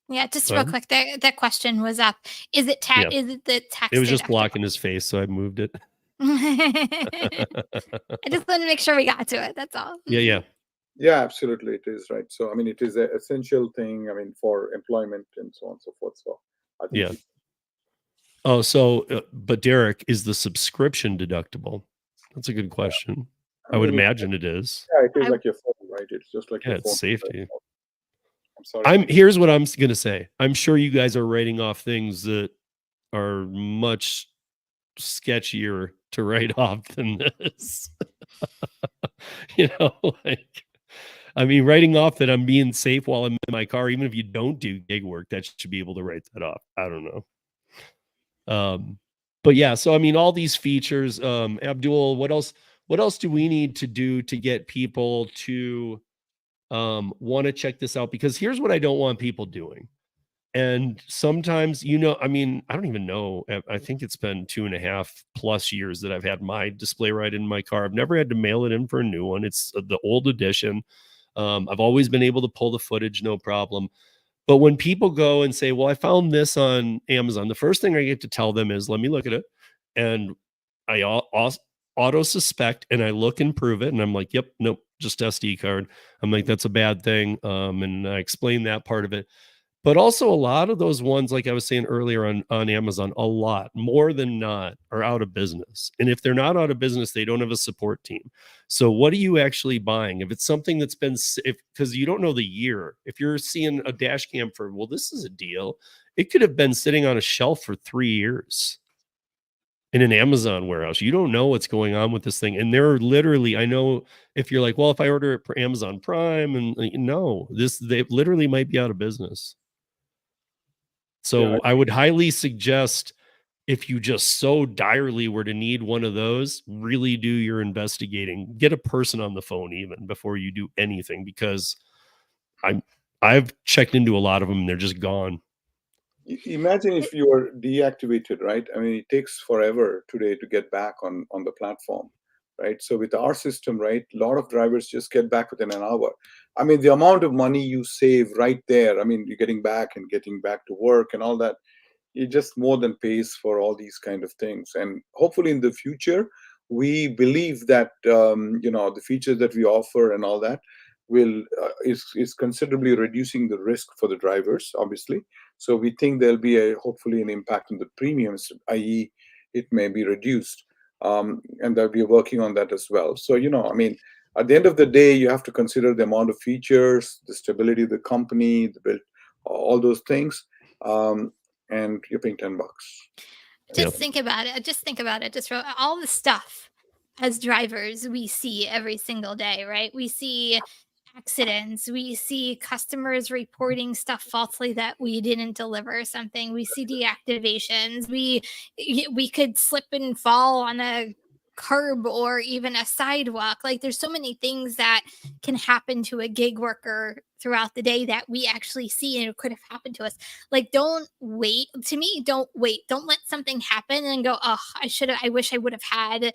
S4: Yeah, just
S2: Go
S4: real
S2: ahead.
S4: quick, that question was up. Is it
S2: Yeah.
S4: is it the tax
S2: It was just
S4: deductible?
S2: blocking his face, so I moved it.
S4: I just wanted to make sure we got to it. That's all.
S2: Yeah.
S3: Yeah, absolutely, it is right. So I mean, it is an essential thing. I mean, for employment and so on and so forth. So I think
S2: Yeah. Oh, so but Derek, is the subscription deductible? That's a good question. I would
S3: mean,
S2: imagine it is.
S3: yeah, it is
S4: I-
S3: like your phone, right? It's just like
S2: Yeah,
S3: your
S2: it's
S3: phone.
S2: safety.
S3: I'm sorry.
S2: Here's what I'm gonna say. I'm sure you guys are writing off things that are much sketchier to write off than this. You know, like, I mean, writing off that I'm being safe while I'm in my car, even if you don't do gig work, that should be able to write that off. I don't know. But yeah, so I mean, all these features, Abdul, what else do we need to do to get people to want to check this out? Because here's what I don't want people doing. And sometimes, you know, I mean, I don't even know. I think it's been 2.5+ years that I've had my display right in my car. I've never had to mail it in for a new one. It's the old edition. I've always been able to pull the footage, no problem. But when people go and say, well, I found this on Amazon, the first thing I get to tell them is, let me look at it. And I auto suspect and I look and prove it. And I'm like, yep, nope, just SD card. I'm like, that's a bad thing. And I explain that part of it. But also a lot of those ones, like I was saying earlier on Amazon, a lot more than not are out of business. And if they're not out of business, they don't have a support team. So what are you actually buying? If it's something that's been, because you don't know the year, if you're seeing a dash cam for, well, this is a deal, it could have been sitting on a shelf for 3 years in an Amazon warehouse. You don't know what's going on with this thing. And they're literally, I know if you're like, well, if I order it for Amazon Prime, and no, they literally might be out of business. So
S3: Yeah.
S2: I would highly suggest, if you just so direly were to need one of those, really do your investigating. Get a person on the phone even before you do anything, because I've checked into a lot of them and they're just gone.
S3: Imagine if you were deactivated, right? I mean, it takes forever today to get back on the platform, right? So with our system, right, a lot of drivers just get back within an hour. I mean, the amount of money you save right there, I mean, you're getting back and getting back to work and all that, it just more than pays for all these kind of things. And hopefully in the future, we believe that the features that we offer and all that will is considerably reducing the risk for the drivers, obviously. So we think there'll be hopefully an impact on the premiums, i.e., it may be reduced, and that we're working on that as well. So I mean, at the end of the day, you have to consider the amount of features, the stability of the company, the build, all those things. And you're paying $10.
S4: Just think about it. Just all the stuff as drivers we see every single day, right? We see accidents. We see customers reporting stuff falsely that we didn't deliver something. We see deactivations. We could slip and fall on a curb or even a sidewalk. Like there's so many things that can happen to a gig worker throughout the day that we actually see and it could have happened to us. Like don't wait. To me, don't wait. Don't let something happen and go, oh, I wish I would have had,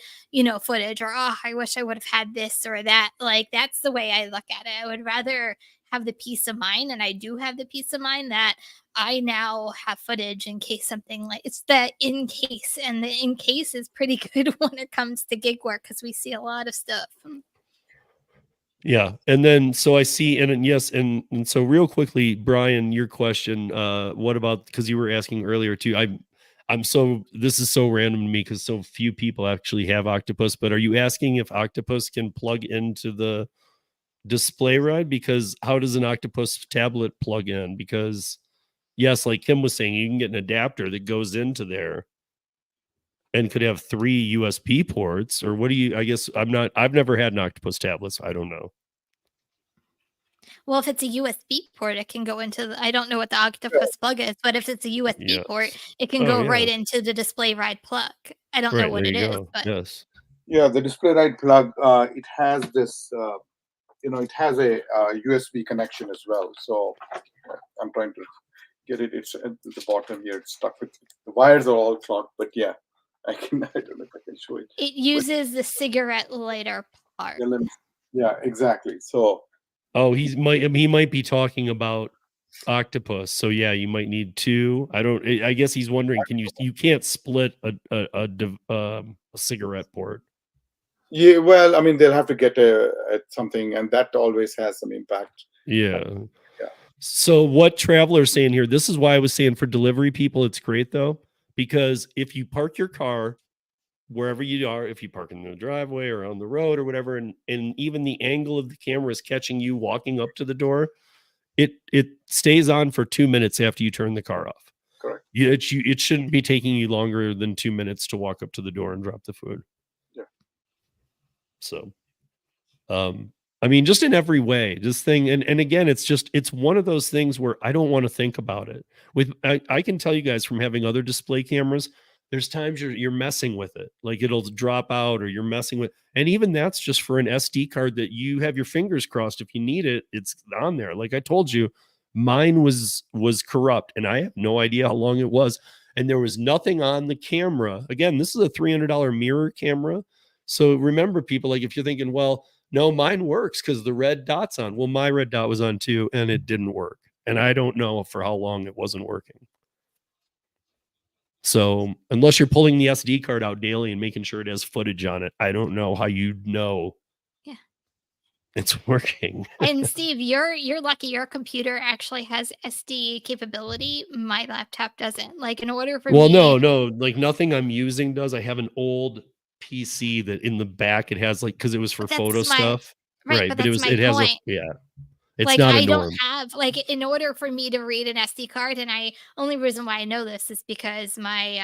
S4: footage, or oh, I wish I would have had this or that. Like that's the way I look at it. I would rather have the peace of mind, and I do have the peace of mind that I now have footage in case something, like it's the in case, and the in case is pretty good when it comes to gig work because we see a lot of stuff.
S2: Yeah. And then, so I see, and yes. And so real quickly, Brian, your question, what about, because you were asking earlier too, this is so random to me because so few people actually have Octopus, but are you asking if Octopus can plug into the display ride? Because how does an Octopus tablet plug in? Because yes, like Kim was saying, you can get an adapter that goes into there. and could have 3 USB ports, or what do you? I guess I've never had an Octopus tablet, so I don't know.
S4: Well, if it's a USB port, it can go into the, I don't know what the Octopus plug is, but if it's a USB port,
S2: Yes.
S4: it can
S2: Oh,
S4: go
S2: yeah.
S4: right into the Dlivrd plug. I don't know
S2: Right,
S4: what
S2: there
S4: it
S2: you
S4: is,
S2: go.
S4: but
S2: Yes.
S3: Yeah, the Dlivrd plug, it has this, it has a USB connection as well. So I'm trying to get it. It's at the bottom here. It's stuck with the wires are all clogged, but yeah, I don't know if I can show it.
S4: it uses the cigarette lighter part.
S3: Yeah, exactly. So
S2: Oh, he might be talking about Octopus. So yeah, you might need 2. I guess he's wondering, you can't split a cigarette port.
S3: yeah, well, I mean, they'll have to get something, and that always has some impact.
S2: Yeah.
S3: Yeah.
S2: So what Traveler's saying here, this is why I was saying for delivery people, it's great though, because if you park your car wherever you are, if you park in the driveway or on the road or whatever, and even the angle of the camera is catching you walking up to the door, it stays on for 2 minutes after you turn the car off.
S3: Correct.
S2: It shouldn't be taking you longer than 2 minutes to walk up to the door and drop the food.
S3: Yeah.
S2: So, I mean, just in every way, this thing, and again, it's one of those things where I don't want to think about it. I can tell you guys from having other display cameras, there's times you're messing with it, like it'll drop out, or you're messing with, and even that's just for an SD card that you have your fingers crossed if you need it, it's on there. Like I told you, mine was corrupt, and I have no idea how long it was, and there was nothing on the camera. Again, this is a $300 mirror camera, so remember, people, like if you're thinking, well, no, mine works because the red dot's on. Well, my red dot was on too, and it didn't work. And I don't know for how long it wasn't working. So unless you're pulling the SD card out daily and making sure it has footage on it, I don't know how you know it's working.
S4: And Steve, you're lucky your computer actually has SD capability. My laptop doesn't. Like in order for me
S2: no, like nothing I'm using does. I have an old PC that in the back it has, like, because it was for photo stuff.
S4: Right, but that's my point.
S2: It's
S4: like
S2: not
S4: I
S2: a norm.
S4: don't have, like, in order for me to read an SD card, and only reason why I know this is because my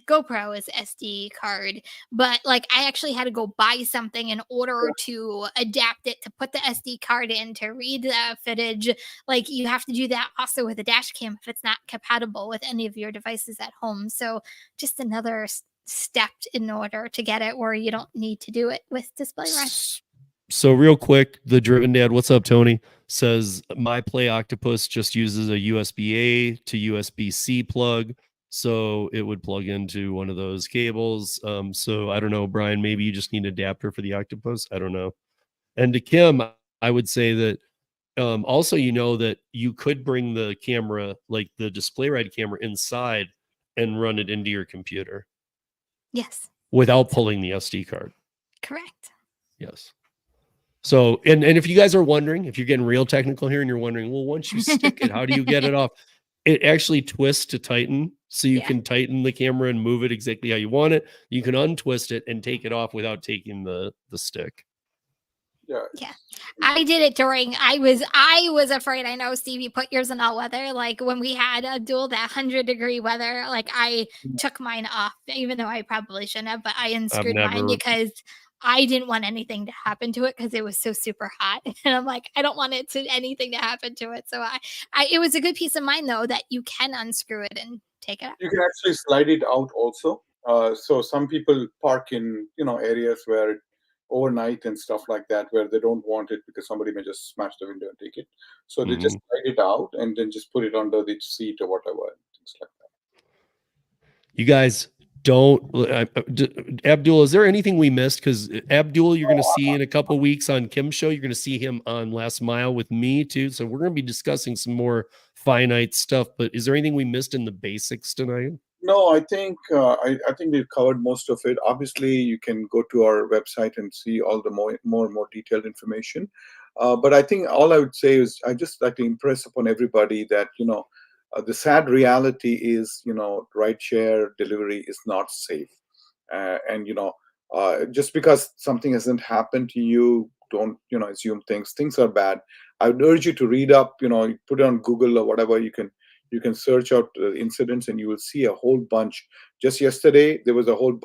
S4: GoPro is SD card, but like I actually had to go buy something in order to adapt it to put the SD card in to read the footage. Like you have to do that also with a dash cam if it's not compatible with any of your devices at home. So just another step in order to get it where you don't need to do it with Dlivrd.
S2: So real quick, the Driven Dad, what's up, Tony? Says my Play Octopus just uses a USB-A to USB-C plug, so it would plug into one of those cables. So I don't know, Brian, maybe you just need an adapter for the Octopus. I don't know. And to Kim, I would say that also, that you could bring the camera, like the Dlivrd camera, inside and run it into your computer.
S4: Yes.
S2: Without pulling the SD card.
S4: Correct.
S2: Yes. So, and if you guys are wondering, if you're getting real technical here and you're wondering, well, once you stick it, how do you get it off? It actually twists to tighten. So you can tighten the camera and move it exactly how you want it. You can untwist it and take it off without taking the stick.
S3: Yeah.
S4: I did it during, I was afraid. I know, Steve, you put yours in all weather. Like when we had Abdul, that 100-degree weather, like I took mine off, even though I probably shouldn't have, but I unscrewed mine because I didn't want anything to happen to it because it was so super hot. And I'm like, I don't want anything to happen to it. So it was a good peace of mind though, that you can unscrew it and take it out.
S3: You can actually slide it out also. So some people park in, areas where overnight and stuff like that, where they don't want it because somebody may just smash the window and take it. So they just slide it out and then just put it under the seat or whatever, things like that.
S2: You guys don't, Abdul, is there anything we missed? Because Abdul, you're going to see in a couple weeks on Kim's show. You're going to see him on Last Mile with me too. So we're going to be discussing some more finite stuff. But is there anything we missed in the basics tonight?
S3: No, I think I think we've covered most of it. Obviously, you can go to our website and see all the more detailed information. But I think all I would say is I just like to impress upon everybody that the sad reality is rideshare delivery is not safe, and just because something hasn't happened to you, don't assume things are bad. I would urge you to read up. Put it on Google or whatever. You can You can search out incidents and you will see a whole bunch. Just yesterday, there was a whole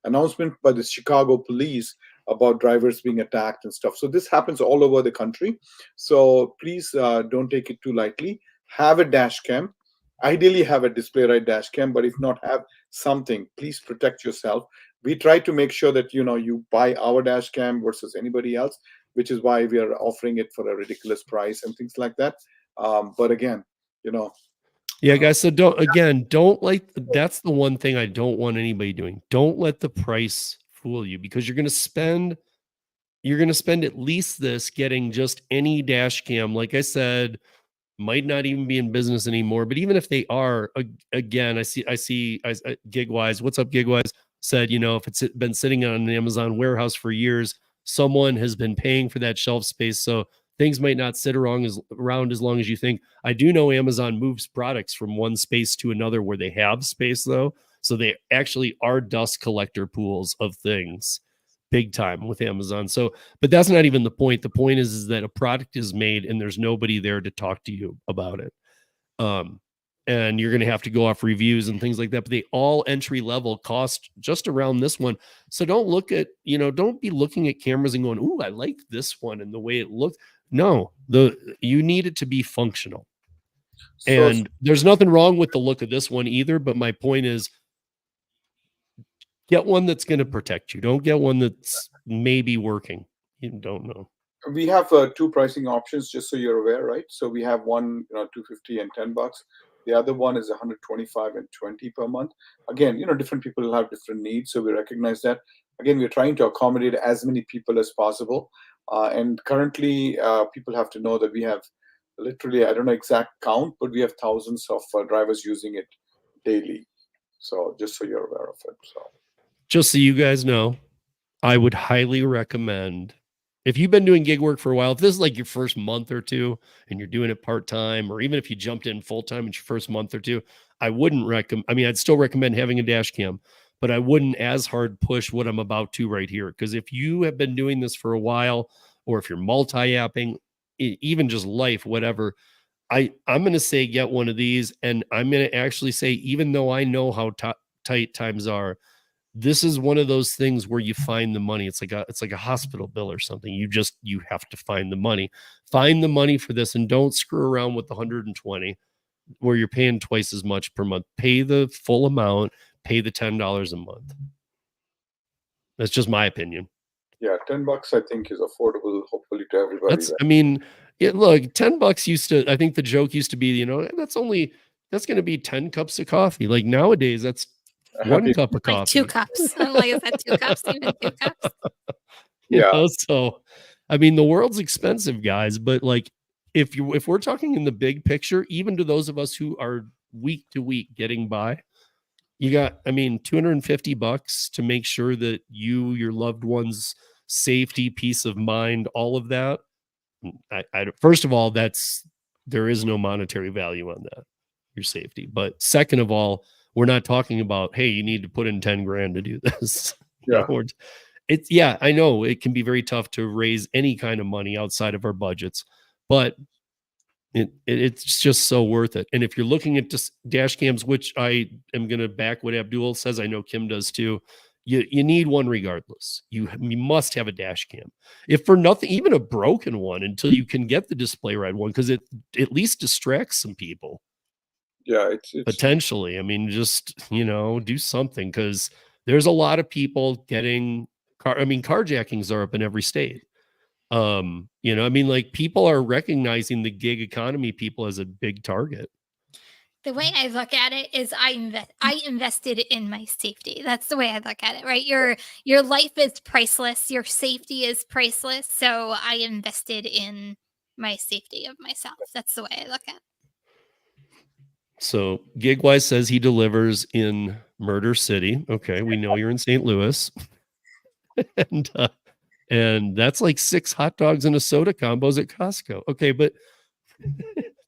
S3: announcement by the Chicago police about drivers being attacked and stuff. So this happens all over the country. So please don't take it too lightly. Have a dash cam. Ideally, have a display right dash cam, but if not, have something. Please protect yourself. We try to make sure that you buy our dash cam versus anybody else, which is why we are offering it for a ridiculous price and things like that. But again,
S2: yeah, guys. So don't like, that's the one thing I don't want anybody doing. Don't let the price fool you, because you're going to spend at least this getting just any dash cam. Like I said, might not even be in business anymore, but even if they are, again, I see Gigwise, what's up, Gigwise, said, if it's been sitting on an Amazon warehouse for years, someone has been paying for that shelf space. So things might not sit around as long as you think. I do know Amazon moves products from one space to another where they have space, though. So they actually are dust collector pools of things, big time with Amazon. So, but that's not even the point. The point is that a product is made and there's nobody there to talk to you about it. And you're going to have to go off reviews and things like that, but they all entry level cost just around this one. So don't be looking at cameras and going, "Ooh, I like this one and the way it looks." No, you need it to be functional. And there's nothing wrong with the look of this one either. But my point is, get one that's going to protect you. Don't get one that's maybe working. You don't know.
S3: We have two pricing options, just so you're aware, right? So we have one, $250 and $10. The other one is $125 and $20 per month. Again, different people have different needs, so we recognize that. Again, we're trying to accommodate as many people as possible. And currently, people have to know that we have literally, I don't know exact count, but we have thousands of drivers using it daily. So just so you're aware of it. So
S2: just so you guys know, I would highly recommend, if you've been doing gig work for a while, if this is like your first month or two and you're doing it part-time, or even if you jumped in full-time in your first month or two, I wouldn't recommend, I'd still recommend having a dash cam, but I wouldn't as hard push what I'm about to right here. Because if you have been doing this for a while, or if you're multi-apping, even just life, whatever, I'm going to say get one of these. And I'm going to actually say, even though I know how tight times are, this is one of those things where you find the money. It's like a hospital bill or something. You have to find the money. Find the money for this, and don't screw around with the 120 where you're paying twice as much per month. Pay the full amount, pay the $10 a month. That's just my opinion.
S3: Yeah, $10 I think is affordable, hopefully, to everybody.
S2: Look, $10 used to, I think the joke used to be, that's going to be 10 cups of coffee. Like nowadays, that's one cup of coffee.
S4: Like 2 cups. I'm like, is that 2 cups? Even 2 cups?
S2: So, the world's expensive, guys. But like, if we're talking in the big picture, even to those of us who are week to week getting by, you got, $250 to make sure that your loved ones' safety, peace of mind, all of that. First of all, there is no monetary value on that, your safety. But second of all, we're not talking about, hey, you need to put in 10 grand to do this. I know it can be very tough to raise any kind of money outside of our budgets, but it's just so worth it. And if you're looking at just dash cams, which I am going to back what Abdul says, I know Kim does too, you need one regardless. You must have a dash cam. If for nothing, even a broken one, until you can get the display right one, because it at least distracts some people.
S3: Yeah, it's
S2: potentially. Just do something, because there's a lot of people getting carjackings are up in every state. People are recognizing the gig economy people as a big target.
S4: The way I look at it is I invested in my safety. That's the way I look at it, right? Your life is priceless. Your safety is priceless. So I invested in my safety of myself. That's the way I look at it.
S2: So Gigwise says he delivers in Murder City. Okay, we know you're in St. Louis. and that's like 6 hot dogs and a soda combos at Costco. Okay, but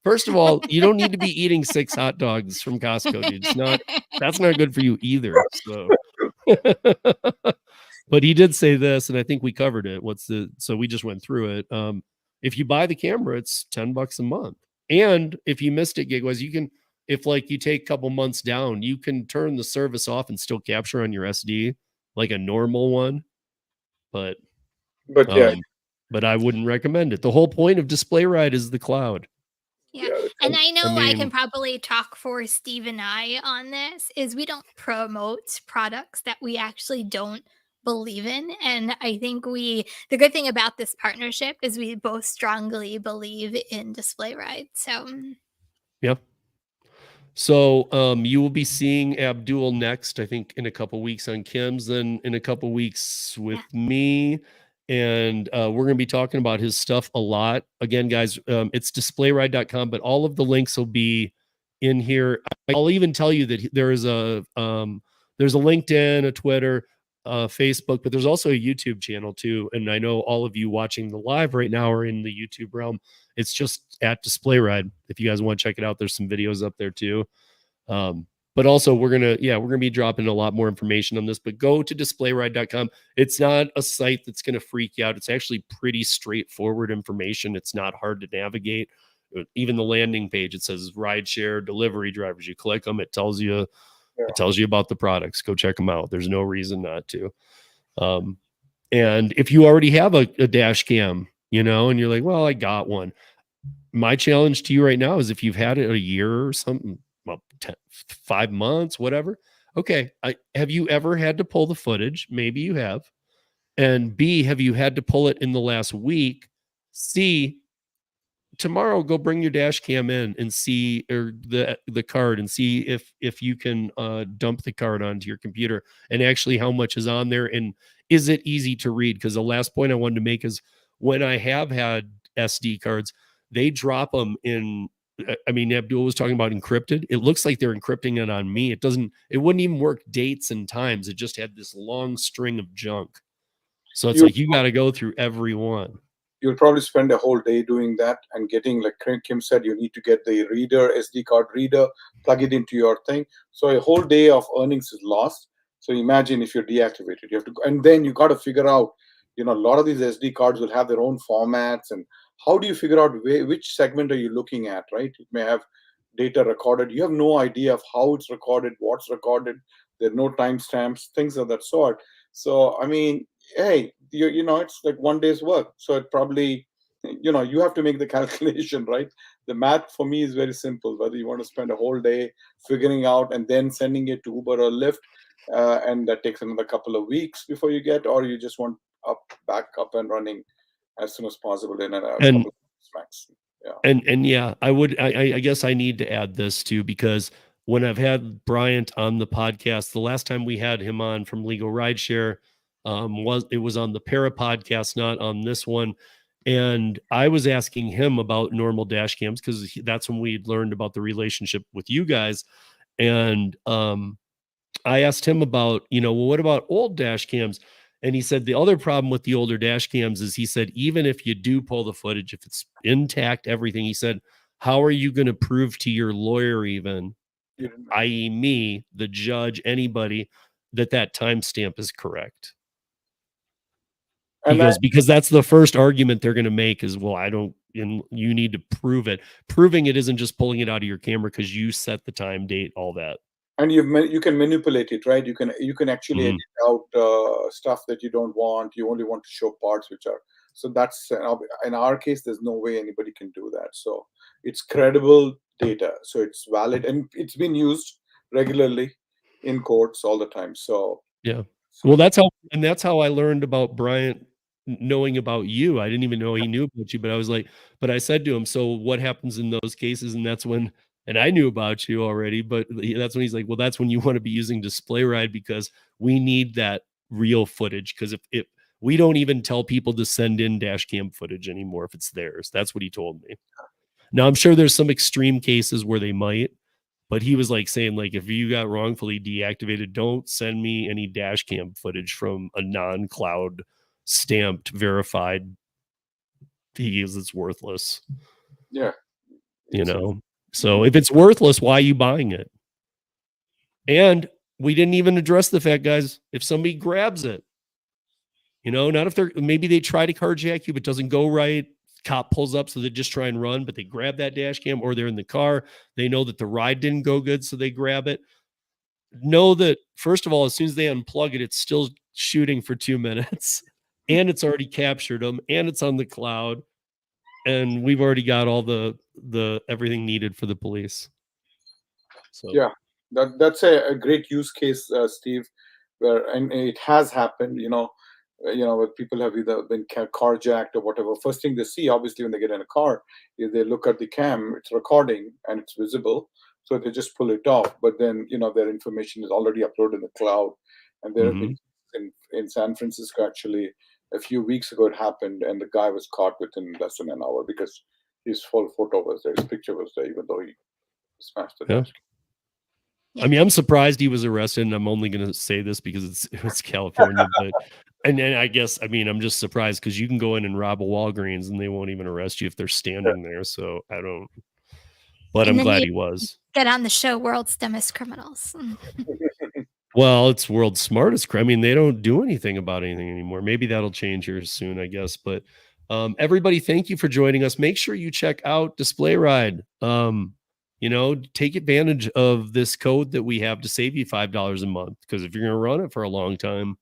S2: first of all, you don't need to be eating 6 hot dogs from Costco, dude. That's not good for you either. So but he did say this, and I think we covered it. So we just went through it. If you buy the camera, it's $10 a month. And if you missed it, Gigwise, you can if like you take a couple months down, you can turn the service off and still capture on your SD like a normal one. But
S3: yeah,
S2: but I wouldn't recommend it. The whole point of Dlivrd is the cloud.
S4: Yeah. And I know I can
S2: mean-
S4: probably talk for Steve and I on this, is we don't promote products that we actually don't believe in. And I think the good thing about this partnership is we both strongly believe in Dlivrd. So
S2: Yeah. So you will be seeing Abdul next, I think, in a couple weeks on Kim's, then in a couple weeks with me. And we're going to be talking about his stuff a lot. Again, guys, it's Dlivrd.com, but all of the links will be in here. I'll even tell you that there's a LinkedIn, a Twitter, Facebook, but there's also a YouTube channel too. And I know all of you watching the live right now are in the YouTube realm. It's just at Dlivrd. If you guys want to check it out, there's some videos up there too. But also we're gonna be dropping a lot more information on this. But go to Dlivrd.com. It's not a site that's gonna freak you out. It's actually pretty straightforward information. It's not hard to navigate. Even the landing page, it says rideshare delivery drivers. You click them, it tells you about the products. Go check them out. There's no reason not to. And if you already have a dash cam, and you're like, well, I got one. My challenge to you right now is if you've had it a year or something, well, 5 months, whatever. Okay. Have you ever had to pull the footage? Maybe you have. And B, have you had to pull it in the last week? C, tomorrow go bring your dash cam in and see, or the card, and see if you can dump the card onto your computer and actually how much is on there and is it easy to read? Because the last point I wanted to make is when I have had SD cards, they drop them in. I mean, Abdul was talking about encrypted. It looks like they're encrypting it on me. It wouldn't even work dates and times. It just had this long string of junk. So it's like you got to go through every one.
S3: You'll probably spend a whole day doing that and getting, like Kim said, you need to get the reader, SD card reader, plug it into your thing. So a whole day of earnings is lost. So imagine if you're deactivated, you have to go, and then you got to figure out, a lot of these SD cards will have their own formats, and how do you figure out which segment are you looking at, right? It may have data recorded. You have no idea of how it's recorded, what's recorded. There are no timestamps, things of that sort. So, I mean, hey, it's like one day's work. So it probably, you have to make the calculation, right? The math for me is very simple. Whether you want to spend a whole day figuring out and then sending it to Uber or Lyft, and that takes another couple of weeks before you get, or you just want back up and running as soon as possible in a couple of weeks max. Yeah.
S2: And yeah, I guess I need to add this too, because when I've had Bryant on the podcast, the last time we had him on from Legal Rideshare, was on the Para podcast, not on this one. And I was asking him about normal dash cams because that's when we learned about the relationship with you guys. And I asked him about, well, what about old dash cams? And he said the other problem with the older dash cams is, he said, even if you do pull the footage, if it's intact, everything, he said, how are you going to prove to your lawyer, even, i.e. me, the judge, anybody, that timestamp is correct? Because that's the first argument they're going to make is, well, you need to prove it. Proving it isn't just pulling it out of your camera because you set the time, date, all that.
S3: And you can manipulate it, right? You can actually edit out stuff that you don't want. You only want to show parts which are. So that's, in our case, there's no way anybody can do that. So it's credible data. So it's valid, and it's been used regularly in courts all the time. So
S2: yeah. Well, that's how I learned about Bryant knowing about you. I didn't even know he knew about you, but I said to him, so what happens in those cases? And that's when, and I knew about you already, but that's when he's like, well, that's when you want to be using Dlivrd, because we need that real footage. Because if we don't even tell people to send in dash cam footage anymore if it's theirs. That's what he told me. Now, I'm sure there's some extreme cases where they might, but he was like saying, like, if you got wrongfully deactivated, don't send me any dash cam footage from a non-cloud stamped verified. It's worthless.
S3: Yeah.
S2: So if it's worthless, why are you buying it? And we didn't even address the fact, guys, if somebody grabs it, not if maybe they try to carjack you, but doesn't go right, cop pulls up, so they just try and run, but they grab that dash cam, or they're in the car. They know that the ride didn't go good, so they grab it. Know that, first of all, as soon as they unplug it, it's still shooting for 2 minutes, and it's already captured them, and it's on the cloud, and we've already got all the everything needed for the police. So
S3: Yeah, that's a great use case, Steve, and it has happened. Where people have either been carjacked or whatever. First thing they see, obviously, when they get in a car, is they look at the cam. It's recording and it's visible, so they just pull it off. But then their information is already uploaded in the cloud. And there have been in San Francisco, actually, a few weeks ago it happened, and the guy was caught within less than an hour because his full photo was there, his picture was there, even though he smashed the dash.
S2: I mean, I'm surprised he was arrested, and I'm only going to say this because it's California, but and then I guess, I mean, I'm just surprised because you can go in and rob a Walgreens and they won't even arrest you if they're standing there. So I don't, but I'm glad he was.
S4: Get on the show, World's Dumbest Criminals.
S2: Well, it's World's Smartest. I mean, they don't do anything about anything anymore. Maybe that'll change here soon, I guess. But everybody, thank you for joining us. Make sure you check out Dlivrd. Take advantage of this code that we have to save you $5 a month, because if you're going to run it for a long time,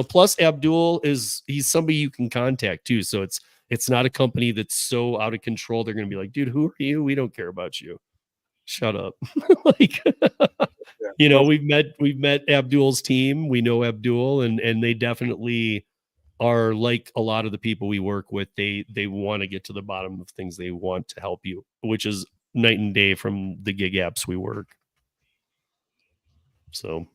S2: plus Abdul he's somebody you can contact too. So it's not a company that's so out of control. They're going to be like, dude, who are you? We don't care about you. Shut up. We've met Abdul's team. We know Abdul, and they definitely are like a lot of the people we work with. They want to get to the bottom of things. They want to help you, which is night and day from the gig apps we work. So,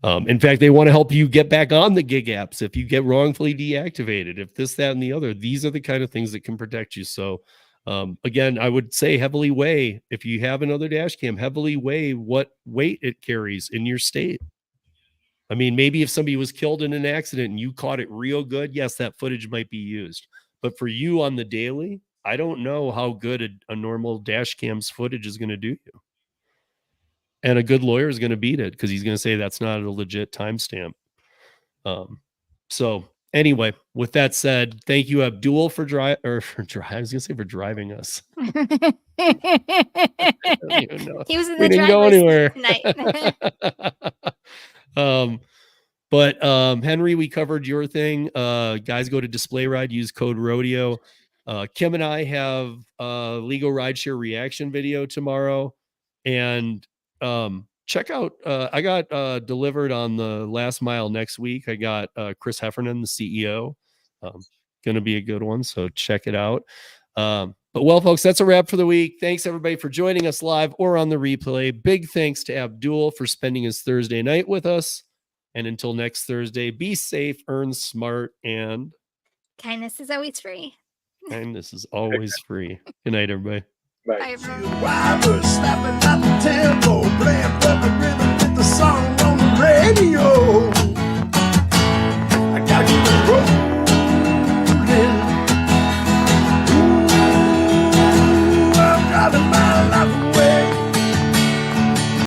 S2: in fact, they want to help you get back on the gig apps if you get wrongfully deactivated, if this, that, and the other. These are the kind of things that can protect you. So, again, I would say heavily weigh, if you have another dash cam, heavily weigh what weight it carries in your state. I mean, maybe if somebody was killed in an accident and you caught it real good, yes, that footage might be used. But for you on the daily, I don't know how good a normal dash cam's footage is going to do you. And a good lawyer is going to beat it because he's going to say that's not a legit timestamp. So anyway, with that said, thank you, Abdul, for driving us. I don't even know.
S4: He was in the driver's seat tonight.
S2: But Henry, we covered your thing. Guys, go to Dlivrd, use code Rodeo. Kim and I have a legal rideshare reaction video tomorrow, and check out. I got Dlivrd on the last mile next week. I got Chris Heffernan, the CEO. Going to be a good one, so check it out. But well, folks, that's a wrap for the week. Thanks everybody for joining us live or on the replay. Big thanks to Abdul for spending his Thursday night with us. And until next Thursday, be safe, earn smart, and
S4: kindness is always free.
S2: Kindness is always free. Good night, everybody.
S3: Bye.
S4: Bye, everyone.
S1: Drivers snapping at the tempo, playing for the rhythm with the song.